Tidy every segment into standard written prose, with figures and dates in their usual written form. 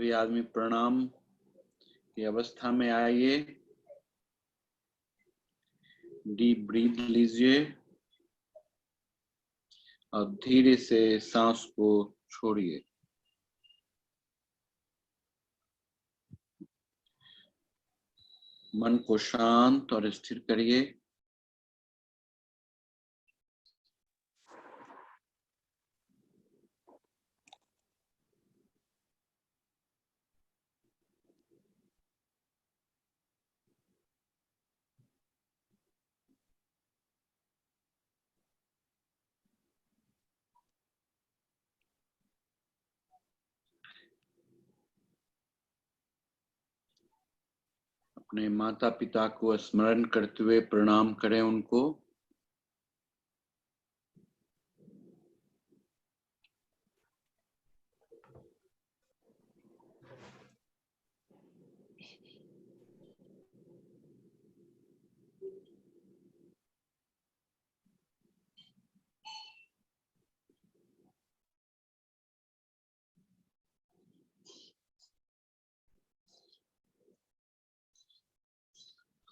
सभी आदमी प्रणाम की अवस्था में आइए। डीप ब्रीथ लीजिए और धीरे से सांस को छोड़िए। मन को शांत और स्थिर करिए। अपने माता पिता को स्मरण करते हुए प्रणाम करें उनको।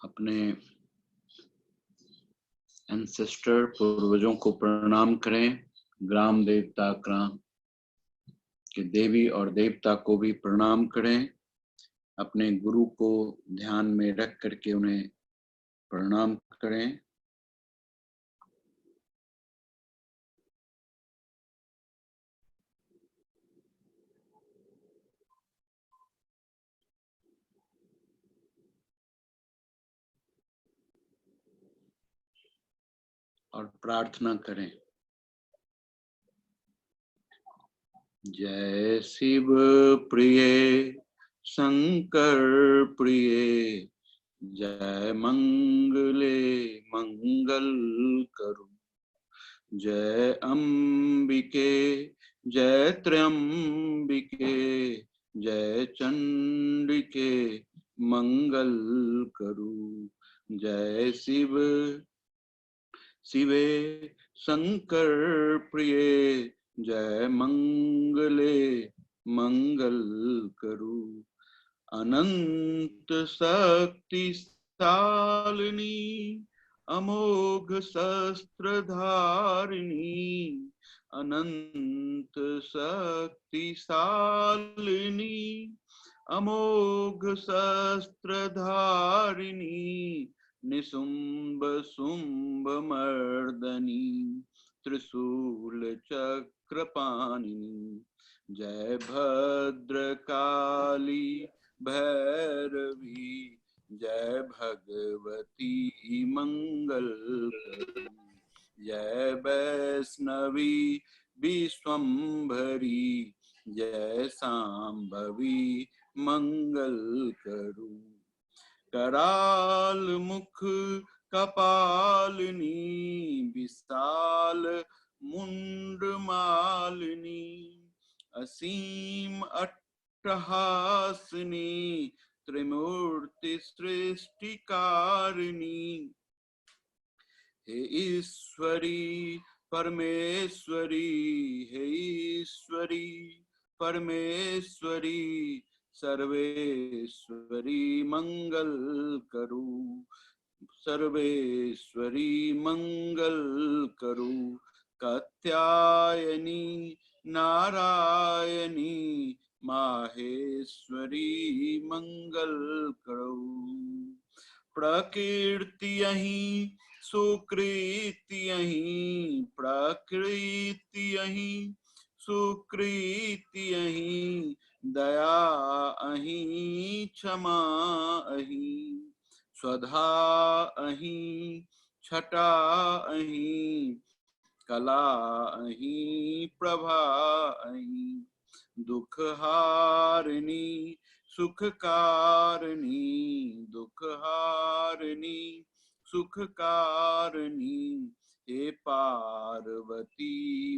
अपने एंसेस्टर पूर्वजों को प्रणाम करें। ग्राम देवता ग्राम के देवी और देवता को भी प्रणाम करें। अपने गुरु को ध्यान में रख करके उन्हें प्रणाम करें। और प्रार्थना करें। जय शिव प्रिय शंकर प्रिय, जय मंगले मंगल करो। जय अंबिके जय त्र्यंबिके, जय चंडिके मंगल करो। जय शिव शिवे शंकर प्रिय, जय मंगले मंगल करो। अनंत शक्ति शालिनी अमोघ शस्त्र धारिणी, अनंत शक्ति शालिनी अमोघ शस्त्र धारिणी, निशुंभ शुंभ मर्दनी त्रिशूल चक्रपाणिनी। जय भद्रकाली भैरवी, जय भगवती मंगल करी। जय वैष्णवी विश्वम्भरी, जय सांभवी मंगल करू। कराल मुख कपालिनी, विशाल मुंड मालिनी, असीम अट्टहासिनी, त्रिमूर्ति सृष्टिकारिणी। हे ईश्वरी परमेश्वरी, हे ईश्वरी परमेश्वरी, सर्वेश्वरी मंगल करो। सर्वेश्वरी मंगल करो। कात्यायनी नारायणी माहेश्वरी मंगल करो। प्रकृति यहीं सुकृति यहीं, प्रकृति यहीं सुकृति यहीं, दया अहीं क्षमा अहीं, स्वधा अहीं छटा अहीं, कला अहीं प्रभा अहीं। दुख हारिणी सुख कारिणी, दुख हारिणी सुख कारिणी, हे पार्वती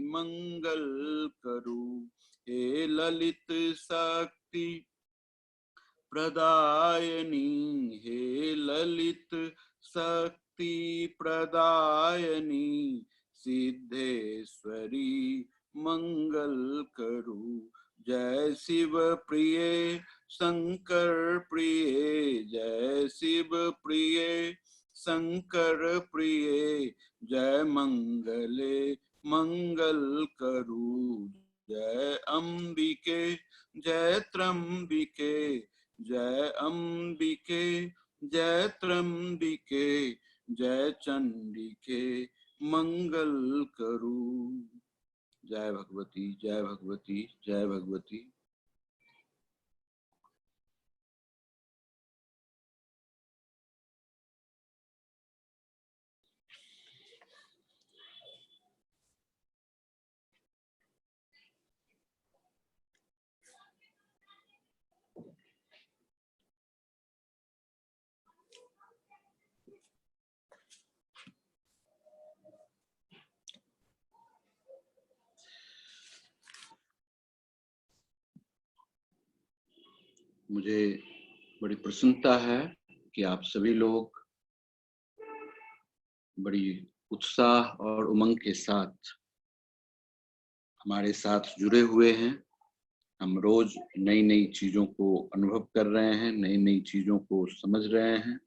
मंगल करो। हे ललित शक्ति प्रदायनी, हे ललित शक्ति प्रदायनी, सिद्धेश्वरी मंगल करो। जय शिव प्रिय शंकर प्रिय, जय शिव प्रिय शंकर प्रिय, जय मंगले मंगल करू, जय अंबिके जय त्रंबिके, जय अंबिके जय त्रंबिके, जय चंडिके मंगल करू। जय भगवती जय भगवती जय भगवती। मुझे बड़ी प्रसन्नता है कि आप सभी लोग बड़ी उत्साह और उमंग के साथ हमारे साथ जुड़े हुए हैं। हम रोज नई नई चीजों को अनुभव कर रहे हैं, नई नई चीजों को समझ रहे हैं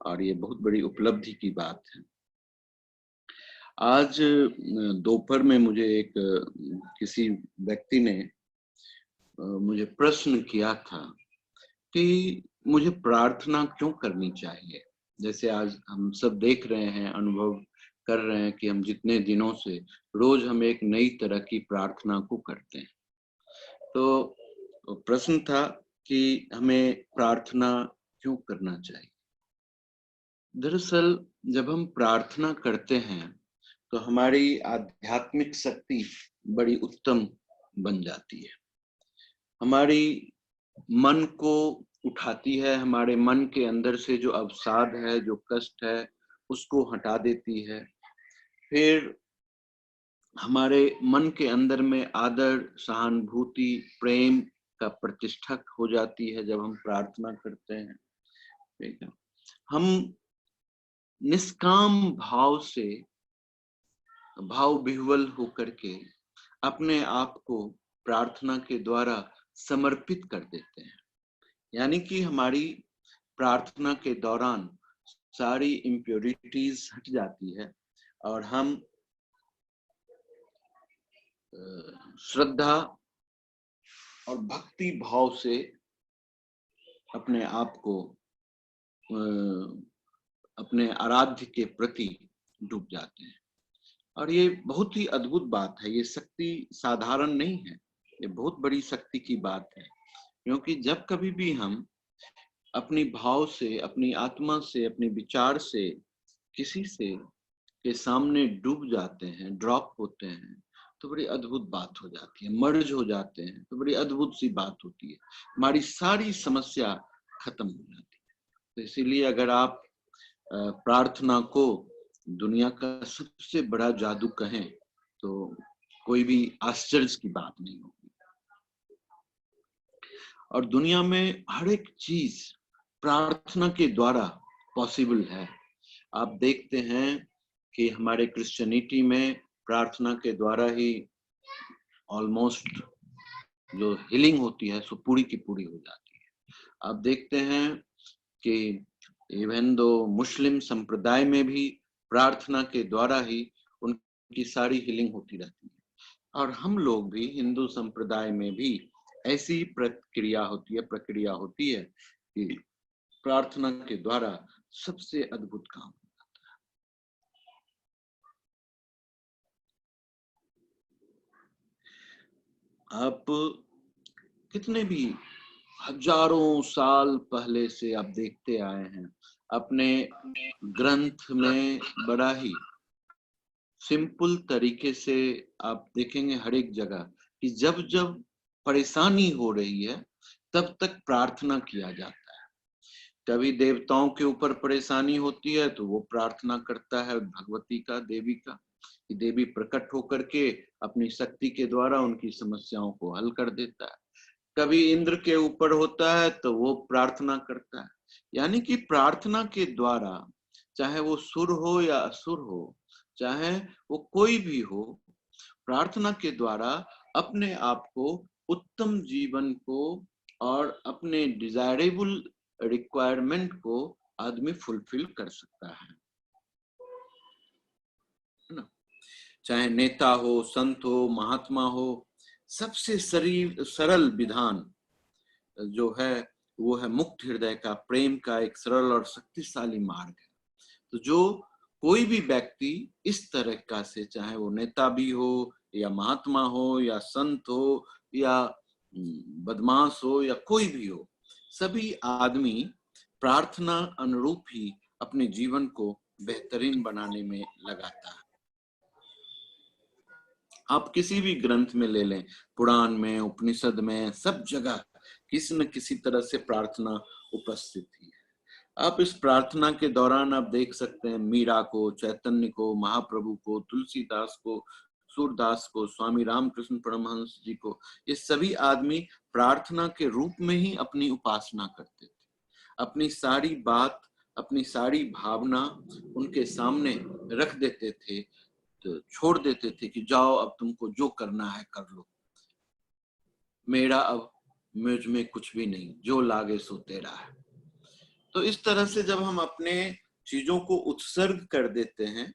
और ये बहुत बड़ी उपलब्धि की बात है। आज दोपहर में मुझे एक किसी व्यक्ति ने मुझे प्रश्न किया था कि मुझे प्रार्थना क्यों करनी चाहिए। जैसे आज हम सब देख रहे हैं, अनुभव कर रहे हैं कि हम जितने दिनों से रोज हम एक नई तरह की प्रार्थना को करते हैं। तो प्रश्न था कि हमें प्रार्थना क्यों करना चाहिए। दरअसल जब हम प्रार्थना करते हैं तो हमारी आध्यात्मिक शक्ति बड़ी उत्तम बन जाती है, हमारी मन को उठाती है, हमारे मन के अंदर से जो अवसाद है, जो कष्ट है, उसको हटा देती है। फिर हमारे मन के अंदर में आदर, सहानुभूति, प्रेम का प्रतिष्ठा हो जाती है जब हम प्रार्थना करते हैं। ठीक है, हम निष्काम भाव से, भाव विह्वल होकर के अपने आप को प्रार्थना के द्वारा समर्पित कर देते हैं। यानी कि हमारी प्रार्थना के दौरान सारी इम्प्योरिटीज हट जाती है और हम श्रद्धा और भक्ति भाव से अपने आप को अपने आराध्य के प्रति डूब जाते हैं। और ये बहुत ही अद्भुत बात है, ये शक्ति साधारण नहीं है, ये बहुत बड़ी शक्ति की बात है। क्योंकि जब कभी भी हम अपनी भाव से, अपनी आत्मा से, अपने विचार से किसी से के सामने डूब जाते हैं, ड्रॉप होते हैं, तो बड़ी अद्भुत बात हो जाती है। मर्ज हो जाते हैं तो बड़ी अद्भुत सी बात होती है, हमारी सारी समस्या खत्म हो जाती है। तो इसीलिए अगर आप प्रार्थना को दुनिया का सबसे बड़ा जादू कहें तो कोई भी आश्चर्य की बात नहीं होगी। और दुनिया में हर एक चीज प्रार्थना के द्वारा पॉसिबल है। आप देखते हैं कि हमारे क्रिश्चियनिटी में प्रार्थना के द्वारा ही ऑलमोस्ट जो हीलिंग होती है सो पूरी की पूरी हो जाती है। आप देखते हैं कि इवन दो मुस्लिम संप्रदाय में भी प्रार्थना के द्वारा ही उनकी सारी हीलिंग होती रहती है। और हम लोग भी हिंदू संप्रदाय में भी ऐसी प्रक्रिया होती है कि प्रार्थना के द्वारा सबसे अद्भुत काम। आप कितने भी हजारों साल पहले से आप देखते आए हैं, अपने ग्रंथ में बड़ा ही सिंपल तरीके से आप देखेंगे हर एक जगह कि जब जब परेशानी हो रही है तब तक प्रार्थना किया जाता है। कभी देवताओं के ऊपर परेशानी होती है तो वो प्रार्थना करता है भगवती का, देवी का, कि देवी प्रकट होकर के अपनी शक्ति के द्वारा उनकी समस्याओं को हल कर देता है। कभी इंद्र के ऊपर होता है तो वो प्रार्थना करता है। यानी कि प्रार्थना के द्वारा, चाहे वो सुर हो या असुर हो, चाहे वो कोई भी हो, प्रार्थना के द्वारा अपने आप को उत्तम जीवन को और अपने डिजायरेबल रिक्वायरमेंट को आदमी फुलफिल कर सकता है ना। चाहे नेता हो, संत हो, महात्मा हो, सबसे सरल विधान जो है वो है मुक्त हृदय का, प्रेम का एक सरल और शक्तिशाली मार्ग है। तो जो कोई भी व्यक्ति इस तरह का से, चाहे वो नेता भी हो या महात्मा हो या संत हो या बदमाश हो या कोई भी हो, सभी आदमी प्रार्थना अनुरूप ही अपने जीवन को बेहतरीन बनाने में लगाता है। आप किसी भी ग्रंथ में ले लें, पुराण में, उपनिषद में, सब जगह किसी न किसी तरह से प्रार्थना उपस्थित ही है। आप इस प्रार्थना के दौरान आप देख सकते हैं मीरा को, चैतन्य को, महाप्रभु को, तुलसीदास को, सूरदास को, स्वामी रामकृष्ण परमहंस जी को, ये सभी आदमी प्रार्थना के रूप में ही अपनी उपासना करते थे। अपनी सारी बात, अपनी सारी भावना उनके सामने रख देते थे, तो छोड़ देते थे कि जाओ अब तुमको जो करना है कर लो, मेरा अब मुझ में कुछ भी नहीं, जो लागे सो तेरा है। तो इस तरह से जब हम अपने चीजों को उत्सर्ग कर देते हैं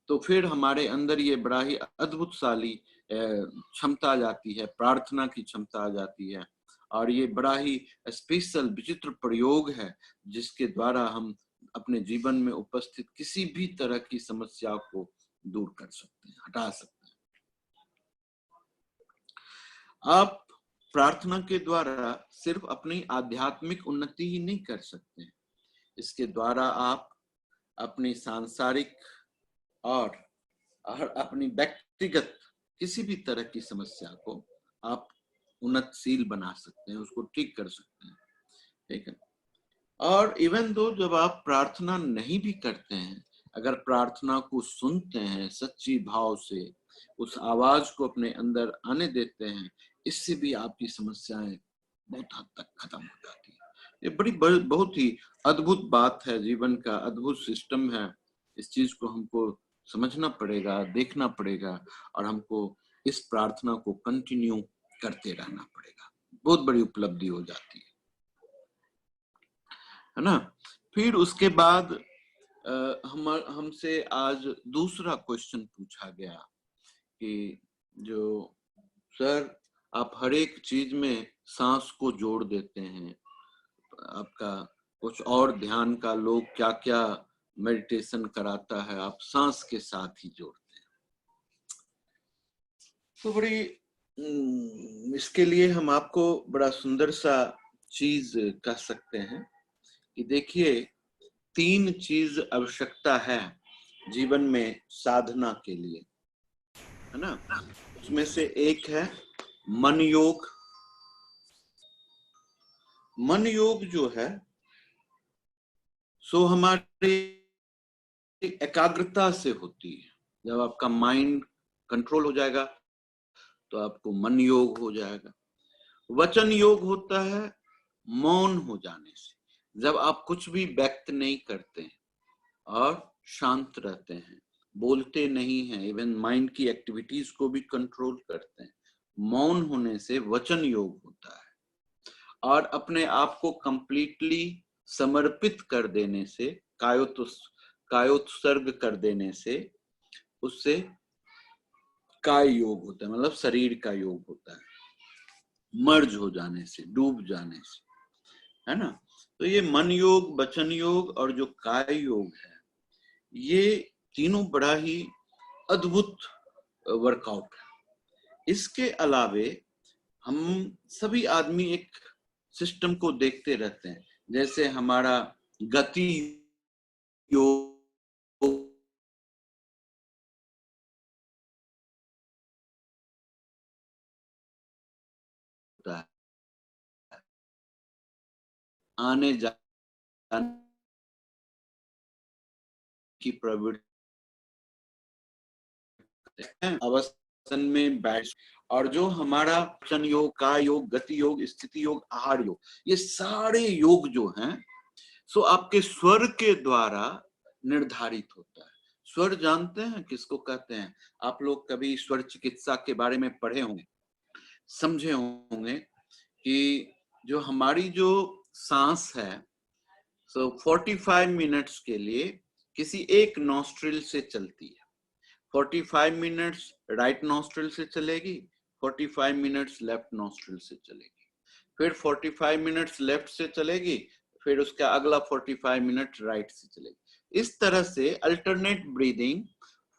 तो फिर हमारे अंदर ये बड़ा ही अद्भुतशाली क्षमता आ जाती है, प्रार्थना की क्षमता आ जाती है। और ये बड़ा ही स्पेशल विचित्र प्रयोग है जिसके द्वारा हम अपने जीवन में उपस्थित किसी भी तरह की समस्या को दूर कर सकते हैं, हटा सकते हैं। आप प्रार्थना के द्वारा सिर्फ अपनी आध्यात्मिक उन्नति ही नहीं कर सकते, इसके द्वारा आप अपनी सांसारिक और अपनी व्यक्तिगत किसी भी तरह की समस्या को आप उन्नतशील बना सकते हैं, उसको ठीक कर सकते हैं, ठीक है। और इवन दो जब आप प्रार्थना नहीं भी करते हैं, अगर प्रार्थना को सुनते हैं सच्ची भाव से, उस आवाज को अपने अंदर आने देते हैं, इससे भी आपकी समस्याएं बहुत हद तक खत्म हो जाती है। ये बहुत ही अद्भुत बात है, जीवन का अद्भुत सिस्टम है। इस चीज को हमको समझना पड़ेगा, देखना पड़ेगा और हमको इस प्रार्थना को कंटिन्यू करते रहना पड़ेगा। बहुत बड़ी उपलब्धि हो जाती है ना। फिर उसके बाद हमसे आज दूसरा क्वेश्चन पूछा गया कि जो सर आप हर एक चीज में सांस को जोड़ देते हैं, आपका कुछ और ध्यान का लोग क्या क्या मेडिटेशन कराता है, आप सांस के साथ ही जोड़ते हैं। तो बड़ी इसके लिए हम आपको बड़ा सुंदर सा चीज कह सकते हैं कि देखिए 3 चीज आवश्यकता है जीवन में साधना के लिए, है ना। उसमें से एक है मन योग। मन योग जो है सो हमारी एकाग्रता से होती है। जब आपका माइंड कंट्रोल हो जाएगा तो आपको मन योग हो जाएगा। वचन योग होता है मौन हो जाने से, जब आप कुछ भी व्यक्त नहीं करते हैं और शांत रहते हैं, बोलते नहीं हैं, इवन माइंड की एक्टिविटीज को भी कंट्रोल करते हैं। मौन होने से वचन योग होता है। और अपने आप को कंप्लीटली समर्पित कर देने से, कायोत्सर्ग कर देने से, उससे काय योग होता है, मतलब शरीर का योग होता है, मर्ज हो जाने से, डूब जाने से, है ना। तो ये मन योग, वचन योग और जो काय योग है, ये तीनों बड़ा ही अद्भुत वर्कआउट है। इसके अलावे हम सभी आदमी एक सिस्टम को देखते रहते हैं, जैसे हमारा गति योग होता है, आने जाने की प्रवृत्ति, अवस्थान में बैठ, और जो हमारा वचन योग, का योग, गति योग, स्थिति योग, आहार योग, ये सारे योग जो हैं सो आपके स्वर के द्वारा निर्धारित होता है। स्वर जानते हैं किसको कहते हैं? आप लोग कभी स्वर चिकित्सा के बारे में पढ़े होंगे। समझे होंगे कि जो हमारी जो सांस है 45 मिनट्स के लिए किसी एक नॉस्ट्रिल से चलती है। 45 मिनट्स राइट नॉस्ट्रिल से चलेगी, 45 मिनट्स लेफ्ट नॉस्ट्रिल से चलेगी, फिर 45 मिनट्स लेफ्ट से चलेगी, फिर उसका अगला 45 मिनट राइट से चलेगी। इस तरह से अल्टरनेट ब्रीदिंग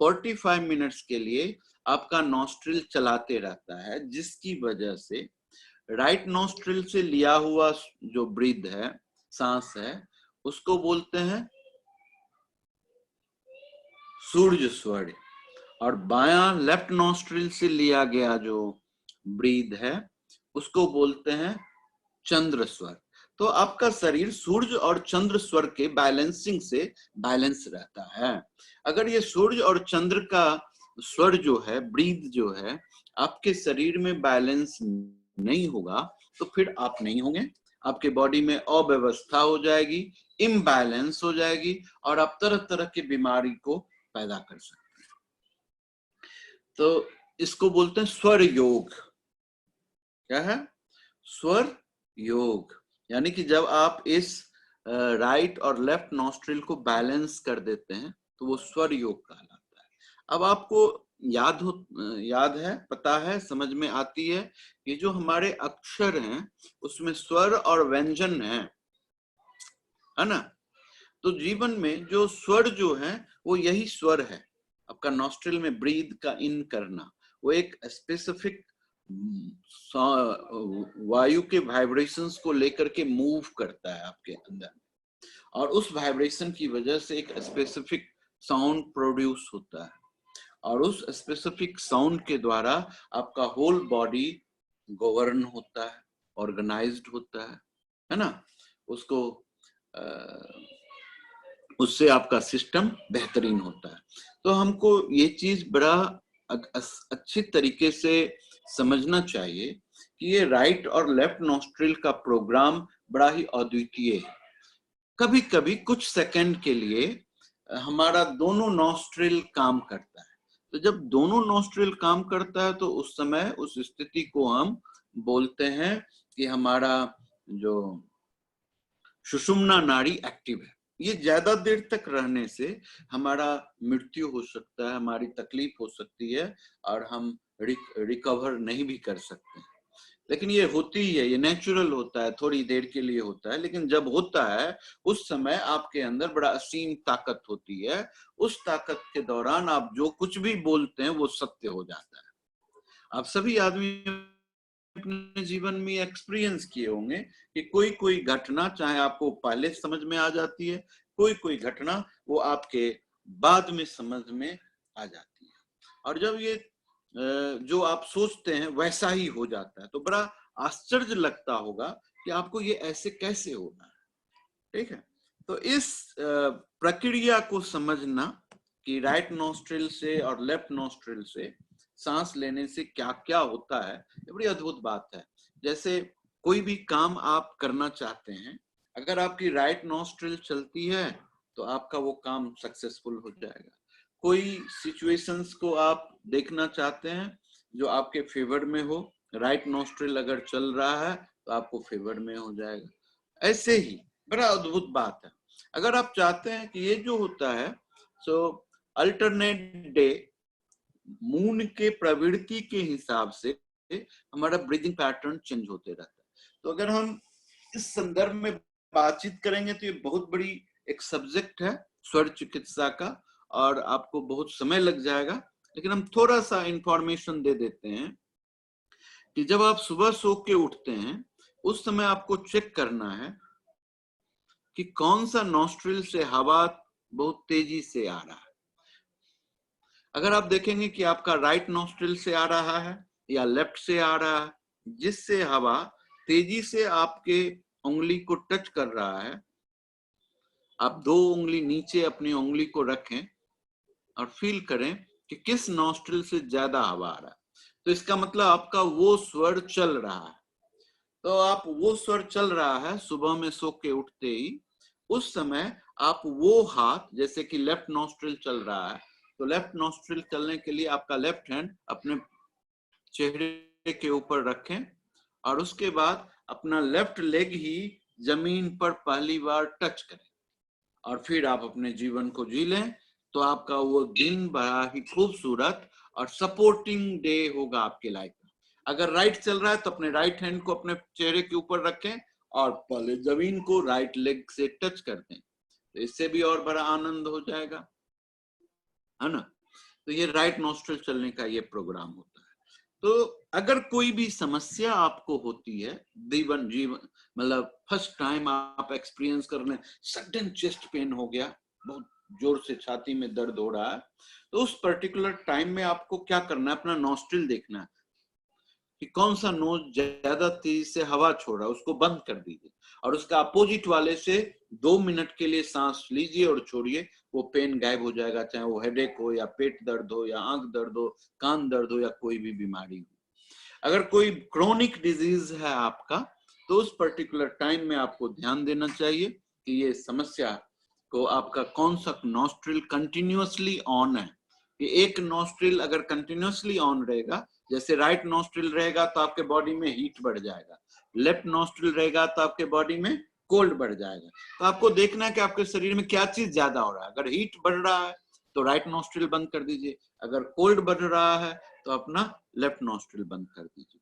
45 मिनट्स के लिए आपका नॉस्ट्रिल चलाते रहता है, जिसकी वजह से राइट नॉस्ट्रिल से लिया हुआ जो ब्रीथ है, सांस है, उसको बोलते हैं सूर्य स्वर, और बायां लेफ्ट नॉस्ट्रिल से लिया गया जो ब्रीथ है उसको बोलते हैं चंद्र स्वर। तो आपका शरीर सूर्य और चंद्र स्वर के बैलेंसिंग से बैलेंस रहता है। अगर ये सूर्य और चंद्र का स्वर जो है, ब्रीथ जो है, आपके शरीर में बैलेंस नहीं होगा तो फिर आप नहीं होंगे, आपके बॉडी में अव्यवस्था हो जाएगी, इम्बैलेंस हो जाएगी, और आप तरह तरह की बीमारी को पैदा कर सकते हैं। तो इसको बोलते हैं स्वर योग। क्या है? स्वर योग। यानी कि जब आप इस राइट और लेफ्ट नॉस्ट्रिल को बैलेंस कर देते हैं तो वो स्वर योग कहलाता है। अब आपको याद है, पता है, समझ में आती है कि जो हमारे अक्षर हैं उसमें स्वर और व्यंजन है ना? तो जीवन में जो स्वर जो है वो यही स्वर है। आपका नॉस्ट्रिल में ब्रीथ का इन करना, वो एक स्पेसिफिक वायु के वाइब्रेशंस को लेकर के मूव करता है आपके अंदर, और उस वाइब्रेशन की वजह से एक स्पेसिफिक साउंड प्रोड्यूस होता है, और उस स्पेसिफिक साउंड के द्वारा आपका होल बॉडी गवर्न होता है, ऑर्गेनाइज्ड होता है ना? उससे आपका सिस्टम बेहतरीन होता है। तो हमको ये चीज बड़ा अच्छी तरीके से समझना चाहिए कि ये राइट और लेफ्ट नॉस्ट्रिल का प्रोग्राम बड़ा ही अद्वितीय है। कभी कभी कुछ सेकंड के लिए हमारा दोनों नॉस्ट्रिल काम करता है। तो जब दोनों नॉस्ट्रिल काम करता है तो उस समय उस स्थिति को हम बोलते हैं कि हमारा जो सुषुम्ना नाड़ी एक्टिव है। ये ज्यादा देर तक रहने से हमारा मृत्यु हो सकता है, हमारी तकलीफ हो सकती है, और हम रिकवर नहीं भी कर सकते हैं। लेकिन ये होती ही है, ये नेचुरल होता है, थोड़ी देर के लिए होता है, लेकिन जब होता है उस समय आपके अंदर बड़ा असीम ताकत होती है। उस ताकत के दौरान आप जो कुछ भी बोलते हैं वो सत्य हो जाता है। आप सभी आदमी अपने जीवन में एक्सपीरियंस किए होंगे कि कोई कोई घटना चाहे आपको पहले समझ में आ जाती है, कोई कोई घटना वो आपके बाद में समझ में आ जाती है, और जब ये जो आप सोचते हैं वैसा ही हो जाता है तो बड़ा आश्चर्य लगता होगा कि आपको ये ऐसे कैसे होना है। ठीक है? तो इस प्रक्रिया को समझना कि राइट नॉस्ट्रिल से और लेफ्ट नॉस्ट्रिल से सांस लेने से क्या क्या होता है, ये बड़ी अद्भुत बात है। जैसे कोई भी काम आप करना चाहते हैं, अगर आपकी राइट नॉस्ट्रिल चलती है तो आपका वो काम सक्सेसफुल हो जाएगा। कोई सिचुएशंस को आप देखना चाहते हैं जो आपके फेवर में हो, राइट नॉस्ट्रिल अगर चल रहा है तो आपको फेवर में हो जाएगा। ऐसे ही बड़ा अद्भुत बात है। अगर आप चाहते हैं कि ये जो होता है सो अल्टरनेट डे मून के प्रवृत्ति के हिसाब से हमारा ब्रीदिंग पैटर्न चेंज होते रहता है। तो अगर हम इस संदर्भ में बातचीत करेंगे तो ये बहुत बड़ी एक सब्जेक्ट है स्वर चिकित्सा का, और आपको बहुत समय लग जाएगा, लेकिन हम थोड़ा सा इंफॉर्मेशन दे देते हैं कि जब आप सुबह सो के उठते हैं उस समय आपको चेक करना है कि कौन सा नॉस्ट्रिल से हवा बहुत तेजी से आ रहा है। अगर आप देखेंगे कि आपका राइट नॉस्ट्रिल से आ रहा है या लेफ्ट से आ रहा है, जिससे हवा तेजी से आपके उंगली को टच कर रहा है, आप 2 उंगली नीचे अपनी उंगली को रखें और फील करें कि किस नॉस्ट्रिल से ज्यादा हवा आ रहा है। तो इसका मतलब आपका वो स्वर चल रहा है। तो आप वो स्वर चल रहा है सुबह में सो के उठते ही, उस समय आप वो हाथ, जैसे कि लेफ्ट नॉस्ट्रिल चल रहा है तो लेफ्ट नॉस्ट्रिल चलने के लिए आपका लेफ्ट हैंड अपने चेहरे के ऊपर रखें और उसके बाद अपना लेफ्ट लेग ही जमीन पर पहली बार टच करें और फिर आप अपने जीवन को जी लें, तो आपका वो दिन बड़ा ही खूबसूरत और सपोर्टिंग डे होगा आपके लाइफ में। अगर राइट चल रहा है तो अपने राइट हैंड को अपने चेहरे के ऊपर रखें और पहले जमीन को राइट लेग से टच कर दें, तो इससे भी और बड़ा आनंद हो जाएगा, है ना। तो ये राइट नॉस्ट्रिल चलने का ये प्रोग्राम होता है। तो अगर कोई भी समस्या आपको होती है जीवन मतलब फर्स्ट टाइम आप एक्सपीरियंस कर रहे हैं, सडन चेस्ट पेन हो गया, बहुत जोर से छाती में दर्द हो रहा है, तो उस पर्टिकुलर टाइम में आपको क्या करना है, अपना नॉस्ट्रिल देखना है कि कौन सा नोज ज्यादा तेजी से हवा छोड़ रहा है, उसको बंद कर दीजिए और उसका अपोजिट वाले से 2 मिनट के लिए सांस लीजिए और छोड़िए, वो पेन गायब हो जाएगा, चाहे वो हेडेक हो या पेट दर्द हो या आंख दर्द हो, कान दर्द हो या कोई भी बीमारी हो। अगर कोई क्रोनिक डिजीज है आपका, तो उस पर्टिकुलर टाइम में आपको ध्यान देना चाहिए कि ये समस्या को आपका कौन सा नॉस्ट्रिल कंटिन्यूअसली ऑन है। ये एक नॉस्ट्रिल अगर कंटिन्यूअसली ऑन रहेगा, जैसे राइट नॉस्ट्रिल रहेगा तो आपके बॉडी में हीट बढ़ जाएगा, लेफ्ट नॉस्ट्रिल रहेगा तो आपके बॉडी में कोल्ड बढ़ जाएगा। तो आपको देखना है कि आपके शरीर में क्या चीज ज्यादा हो रहा है। अगर हीट बढ़ रहा है तो राइट नॉस्ट्रिल बंद कर दीजिए, अगर कोल्ड बढ़ रहा है तो अपना लेफ्ट नॉस्ट्रिल बंद कर दीजिए।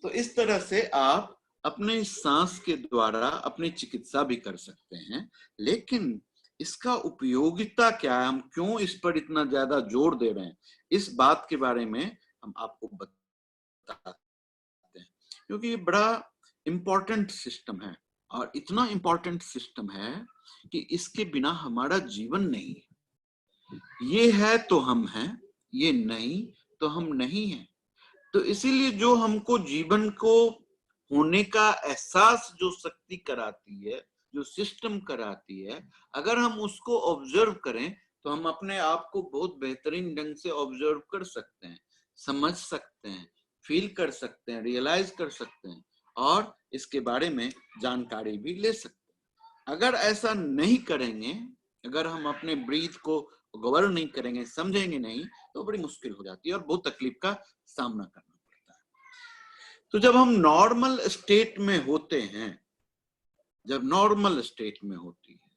तो इस तरह से आप अपने सांस के द्वारा अपनी चिकित्सा भी कर सकते हैं, लेकिन इसका उपयोगिता क्या है, हम क्यों इस पर इतना ज्यादा जोर दे रहे हैं, इस बात के बारे में हम आपको बताते हैं, क्योंकि ये बड़ा इंपॉर्टेंट सिस्टम है और इतना इंपॉर्टेंट सिस्टम है कि इसके बिना हमारा जीवन नहीं है। ये है तो हम हैं, ये नहीं तो हम नहीं हैं। तो इसीलिए जो हमको जीवन को होने का एहसास जो शक्ति कराती है, जो सिस्टम कराती है, अगर हम उसको ऑब्जर्व करें तो हम अपने आप को बहुत बेहतरीन ढंग से ऑब्जर्व कर सकते हैं, समझ सकते हैं, फील कर सकते हैं, रियलाइज कर सकते हैं और इसके बारे में जानकारी भी ले सकते हैं। अगर ऐसा नहीं करेंगे, अगर हम अपने ब्रीथ को गवर्न नहीं करेंगे, समझेंगे नहीं, तो बड़ी मुश्किल हो जाती है और बहुत तकलीफ का सामना करना पड़ता है। तो जब हम नॉर्मल स्टेट में होते हैं, जब नॉर्मल स्टेट में होती है,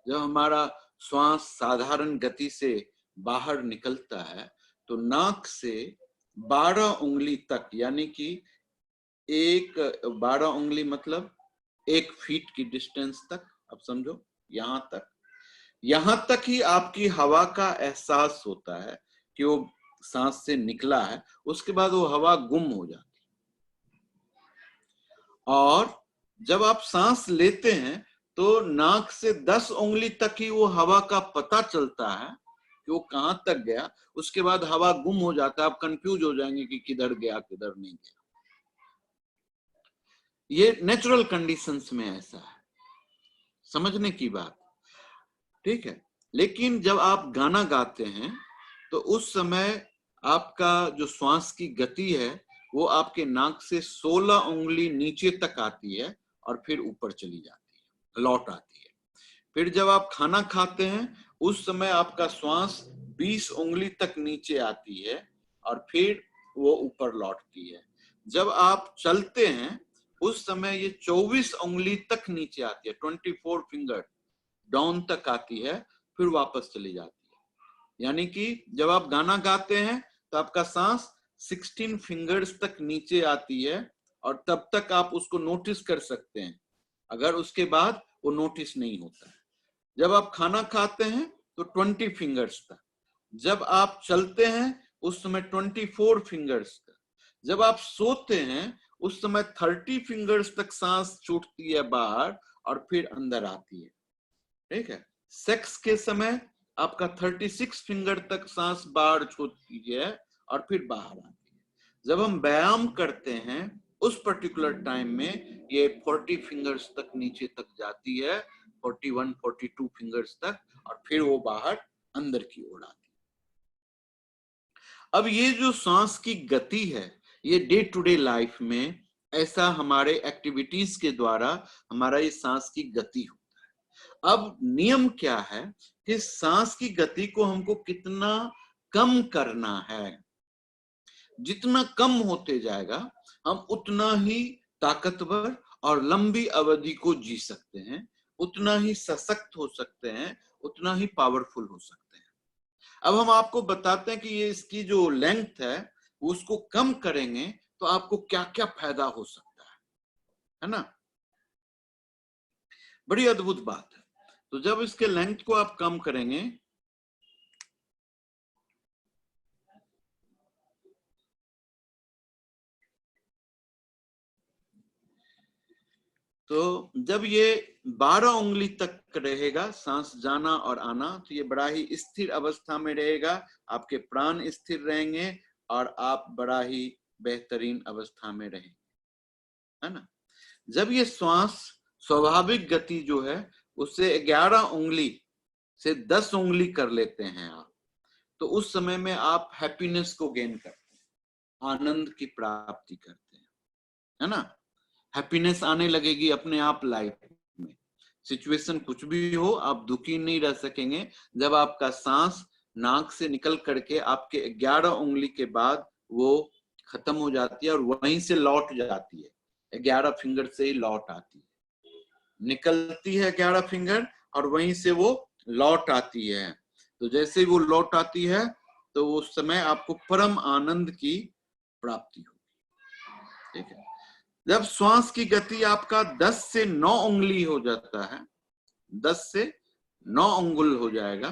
जब हमारा श्वास साधारण गति से बाहर निकलता है, तो नाक से 12 उंगली तक, यानी कि 12 उंगली मतलब 1 फीट की डिस्टेंस तक, अब समझो यहां तक ही आपकी हवा का एहसास होता है कि वो सांस से निकला है, उसके बाद वो हवा गुम हो जाती है। और जब आप सांस लेते हैं तो नाक से 10 उंगली तक ही वो हवा का पता चलता है कि वो कहां तक गया, उसके बाद हवा गुम हो जाता है, आप कंफ्यूज हो जाएंगे कि किधर गया किधर नहीं गया। ये नेचुरल कंडीशंस में ऐसा है, समझने की बात, ठीक है। लेकिन जब आप गाना गाते हैं तो उस समय आपका जो श्वास की गति है वो आपके नाक से 16 उंगली नीचे तक आती है और फिर ऊपर चली जाती है, लौट आती है। फिर जब आप खाना खाते हैं उस समय आपका श्वास 20 उंगली तक नीचे आती है और फिर वो ऊपर लौटती है। जब आप चलते हैं उस समय ये 24 उंगली तक नीचे आती है, 24 फिंगर डाउन तक आती है, फिर वापस चली जाती है। यानी कि जब आप गाना गाते हैं तो आपका सांस 16 फिंगर्स तक नीचे आती है और तब तक आप उसको नोटिस कर सकते हैं, अगर उसके बाद वो नोटिस नहीं होता है। जब आप खाना खाते हैं तो 20 फिंगर्स तक, जब आप चलते हैं उस समय 24 फिंगर्स तक, जब आप सोते हैं उस समय 30 फिंगर्स तक सांस छूटती है बाहर और फिर अंदर आती है, ठीक है। सेक्स के समय आपका 36 फिंगर तक सांस बाहर छूटती है और फिर बाहर आती है। जब हम व्यायाम करते हैं उस पर्टिकुलर टाइम में ये 40 फिंगर्स तक नीचे तक जाती है, 41 42 फिंगर्स तक, और फिर वो बाहर अंदर की ओर आती है। अब ये जो सांस की गति है, ये डे टू डे लाइफ में ऐसा हमारे एक्टिविटीज के द्वारा हमारा ये सांस की गति हो। अब नियम क्या है कि सांस की गति को हमको कितना कम करना है। जितना कम होते जाएगा हम उतना ही ताकतवर और लंबी अवधि को जी सकते हैं, उतना ही सशक्त हो सकते हैं, उतना ही पावरफुल हो सकते हैं। अब हम आपको बताते हैं कि ये इसकी जो लेंथ है उसको कम करेंगे तो आपको क्या क्या फायदा हो सकता है ना। बड़ी अद्भुत बात है। तो जब इसके लेंथ को आप कम करेंगे तो जब ये 12 उंगली तक रहेगा सांस जाना और आना, तो ये बड़ा ही स्थिर अवस्था में रहेगा, आपके प्राण स्थिर रहेंगे और आप बड़ा ही बेहतरीन अवस्था में रहेंगे, है ना। जब ये श्वास स्वाभाविक गति जो है उससे 11 उंगली से 10 उंगली कर लेते हैं आप, तो उस समय में आप हैप्पीनेस को गेन करते हैं, आनंद की प्राप्ति करते हैं, है ना। हैप्पीनेस आने लगेगी अपने आप लाइफ में। सिचुएशन कुछ भी हो आप दुखी नहीं रह सकेंगे जब आपका सांस नाक से निकल करके आपके 11 उंगली के बाद वो खत्म हो जाती है और वहीं से लौट जाती है, 11 फिंगर से ही लौट आती है, निकलती है 11 फिंगर और वहीं से वो लौट आती है। तो जैसे वो लौट आती है तो उस समय आपको परम आनंद की प्राप्ति होगी, ठीक है। जब श्वास की गति आपका 10 से 9 उंगली हो जाता है, 10 से 9 अंगुल हो जाएगा,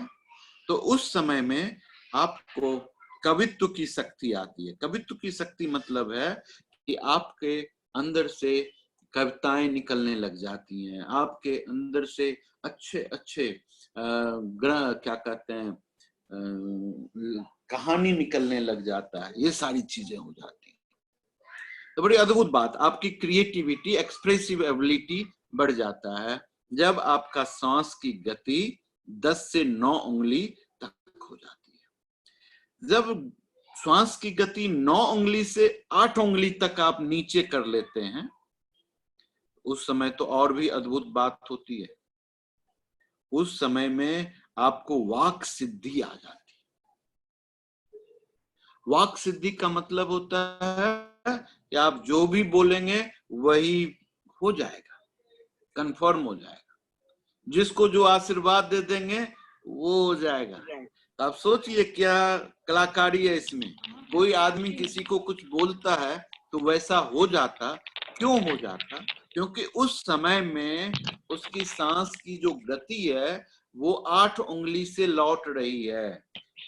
तो उस समय में आपको कवित्व की शक्ति आती है। कवित्व की शक्ति मतलब है कि आपके अंदर से कविताएं निकलने लग जाती हैं, आपके अंदर से अच्छे अच्छे क्या कहते हैं कहानी निकलने लग जाता है, ये सारी चीजें हो जाती हैं। तो बड़ी अद्भुत बात, आपकी क्रिएटिविटी, एक्सप्रेसिव एबिलिटी बढ़ जाता है जब आपका सांस की गति 10 से 9 उंगली तक हो जाती है। जब श्वास की गति 9 उंगली से 8 उंगली तक आप नीचे कर लेते हैं, उस समय तो और भी अद्भुत बात होती है। उस समय में आपको वाक सिद्धि आ जाती है। वाक सिद्धि का मतलब होता है कि आप जो भी बोलेंगे वही हो जाएगा, कंफर्म हो जाएगा, जिसको जो आशीर्वाद दे देंगे वो हो जाएगा। तो आप सोचिए क्या कलाकारी है इसमें। कोई आदमी किसी को कुछ बोलता है तो वैसा हो जाता, क्यों हो जाता? क्योंकि उस समय में उसकी सांस की जो गति है वो 8 उंगली से लौट रही है,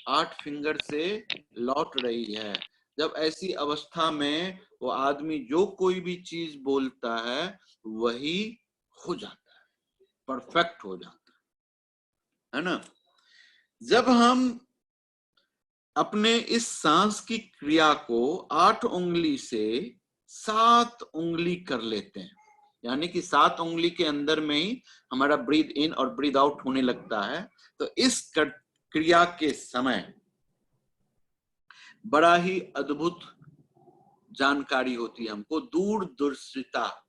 8 फिंगर से लौट रही है। जब ऐसी अवस्था में वो आदमी जो कोई भी चीज बोलता है वही हो जाता है, परफेक्ट हो जाता है ना। जब हम अपने इस सांस की क्रिया को 8 उंगली से 7 उंगली कर लेते हैं, यानी कि 7 उंगली के अंदर में ही हमारा ब्रीद इन और ब्रीद आउट होने लगता है, तो इस क्रिया के समय बड़ा ही अद्भुत जानकारी होती है, हमको दूरदर्शिता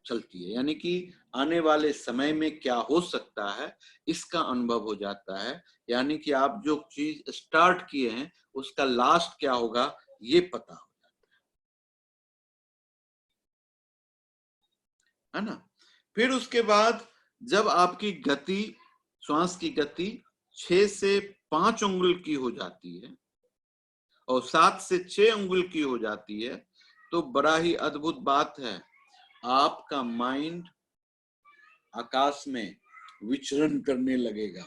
चलती है, यानी कि आने वाले समय में क्या हो सकता है इसका अनुभव हो जाता है। यानी कि आप जो चीज स्टार्ट किए हैं उसका लास्ट क्या होगा ये पता हो जाता है ना। फिर उसके बाद जब आपकी गति, श्वास की गति 6 से 5 उंगल की हो जाती है और 7 से 6 उंगल की हो जाती है, तो बड़ा ही अद्भुत बात है, आपका माइंड आकाश में विचरण करने लगेगा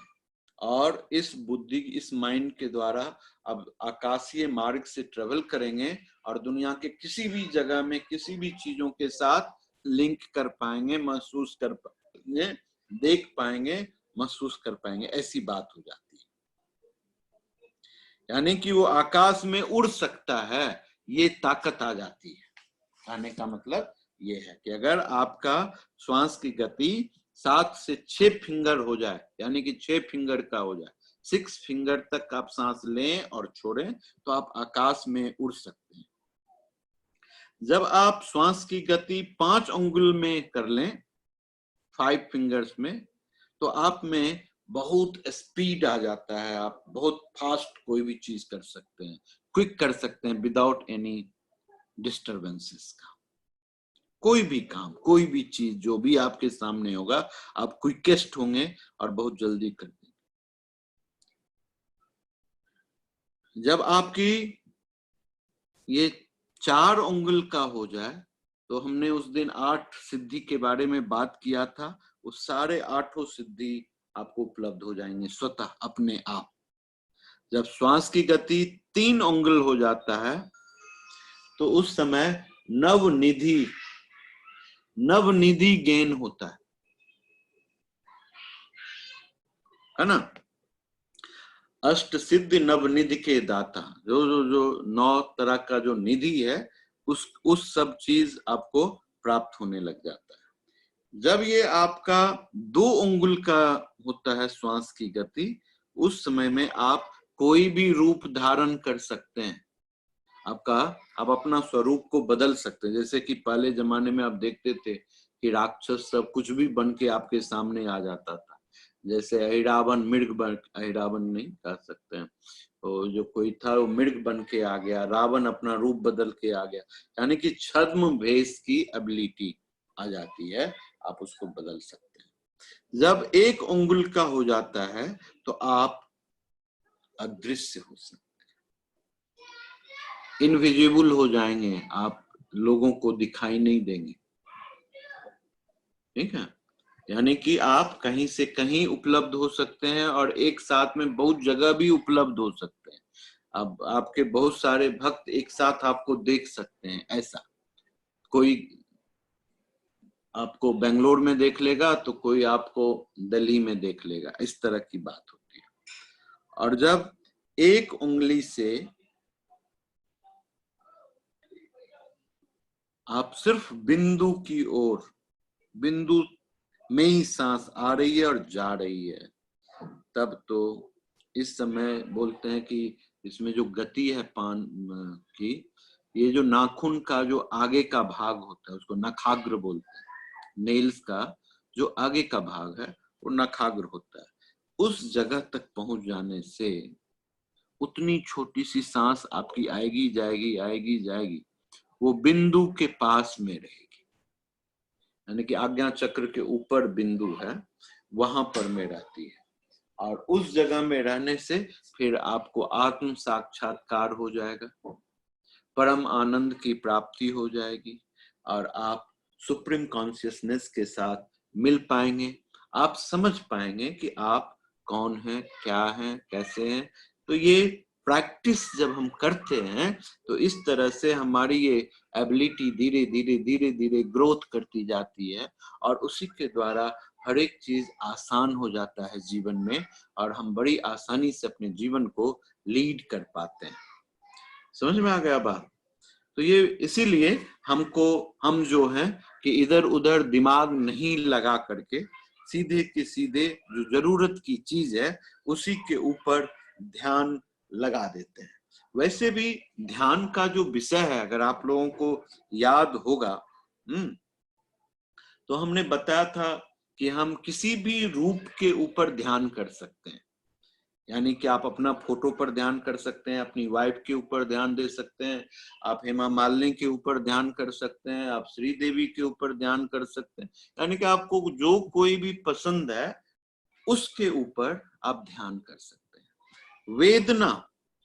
और इस बुद्धि, इस माइंड के द्वारा अब आकाशीय मार्ग से ट्रेवल करेंगे और दुनिया के किसी भी जगह में किसी भी चीजों के साथ लिंक कर पाएंगे, महसूस कर पाएंगे, देख पाएंगे, महसूस कर पाएंगे, ऐसी बात हो जाती है। यानी कि वो आकाश में उड़ सकता है, ये ताकत आ जाती है। कहने का मतलब ये है कि अगर आपका श्वास की गति 7 से 6 फिंगर हो जाए, यानी कि 6 फिंगर का हो जाए, 6 फिंगर तक आप सांस लें और छोड़ें, तो आप आकाश में उड़ सकते हैं। जब आप श्वास की गति 5 उंगल में कर लें, 5 फिंगर्स में, तो आप में बहुत स्पीड आ जाता है, आप बहुत फास्ट कोई भी चीज कर सकते हैं, क्विक कर सकते हैं विदाउट एनी डिस्टरबेंसेस का। कोई भी काम, कोई भी चीज जो भी आपके सामने होगा, आप क्विकेस्ट होंगे और बहुत जल्दी कर देंगे। जब आपकी ये 4 उंगल का हो जाए, तो हमने उस दिन 8 सिद्धि के बारे में बात किया था, वो सारे 8 सिद्धि आपको उपलब्ध हो जाएंगे स्वतः अपने आप। जब श्वास की गति 3 उंगल हो जाता है, तो उस समय नवनिधि गेन होता है ना। अष्ट सिद्धि नवनिधि के दाता, जो जो जो 9 तरह का जो निधि है, उस सब चीज आपको प्राप्त होने लग जाता है। जब ये आपका 2 उंगल का होता है श्वास की गति, उस समय में आप कोई भी रूप धारण कर सकते हैं। आप अपना स्वरूप को बदल सकते हैं। जैसे कि पहले जमाने में आप देखते थे कि राक्षस सब कुछ भी बन के आपके सामने आ जाता था। जैसे अहिरावण अहिरावण नहीं कह सकते हैं, तो जो कोई था वो मृग बन के आ गया, रावण अपना रूप बदल के आ गया, यानी कि छद्म भेष की एबिलिटी आ जाती है, आप उसको बदल सकते हैं। जब 1 उंगल का हो जाता है तो आप अदृश्य हो सकते हैं, इनविजिबल हो जाएंगे, आप लोगों को दिखाई नहीं देंगे। ठीक है, यानी कि आप कहीं से कहीं उपलब्ध हो सकते हैं और एक साथ में बहुत जगह भी उपलब्ध हो सकते हैं। अब आपके बहुत सारे भक्त एक साथ आपको देख सकते हैं। ऐसा कोई आपको बेंगलोर में देख लेगा तो कोई आपको दिल्ली में देख लेगा, इस तरह की बात होती है। और जब 1 उंगली से आप सिर्फ बिंदु की ओर, बिंदु में ही सांस आ रही है और जा रही है, तब तो इस समय बोलते हैं कि इसमें जो गति है पान की, ये जो नाखून का जो आगे का भाग होता है उसको नखाग्र बोलते हैं। नेल्स का जो आगे का भाग है वो नखाग्र होता है। उस जगह तक पहुंच जाने से उतनी छोटी सी सांस आपकी आएगी जाएगी, वो बिंदु के पास में रहेगी, यानी कि आज्ञा चक्र के ऊपर बिंदु है, वहां पर में रहती है। और उस जगह में रहने से फिर आपको आत्म साक्षात्कार हो जाएगा, परम आनंद की प्राप्ति हो जाएगी और आप सुप्रीम कॉन्शियसनेस के साथ मिल पाएंगे। आप समझ पाएंगे कि आप कौन हैं, क्या हैं, कैसे हैं। तो ये प्रैक्टिस जब हम करते हैं तो इस तरह से हमारी ये एबिलिटी धीरे धीरे ग्रोथ करती जाती है और उसी के द्वारा हर एक चीज आसान हो जाता है जीवन में और हम बड़ी आसानी से अपने जीवन को लीड कर पाते हैं। समझ में आ गया बात? तो ये इसीलिए हम जो हैं कि इधर उधर दिमाग नहीं लगा करके सीधे के सीधे जो जरूरत की चीज है उसी के ऊपर ध्यान लगा देते हैं। वैसे भी ध्यान का जो विषय है, अगर आप लोगों को याद होगा, तो हमने बताया था कि हम किसी भी रूप के ऊपर ध्यान कर सकते हैं। यानी कि आप अपना फोटो पर ध्यान कर सकते हैं, अपनी वाइफ के ऊपर ध्यान दे सकते हैं, आप हेमा मालिनी के ऊपर ध्यान कर सकते हैं, आप श्रीदेवी के ऊपर ध्यान कर सकते हैं। यानी कि आपको जो कोई भी पसंद है उसके ऊपर आप ध्यान कर सकते हैं।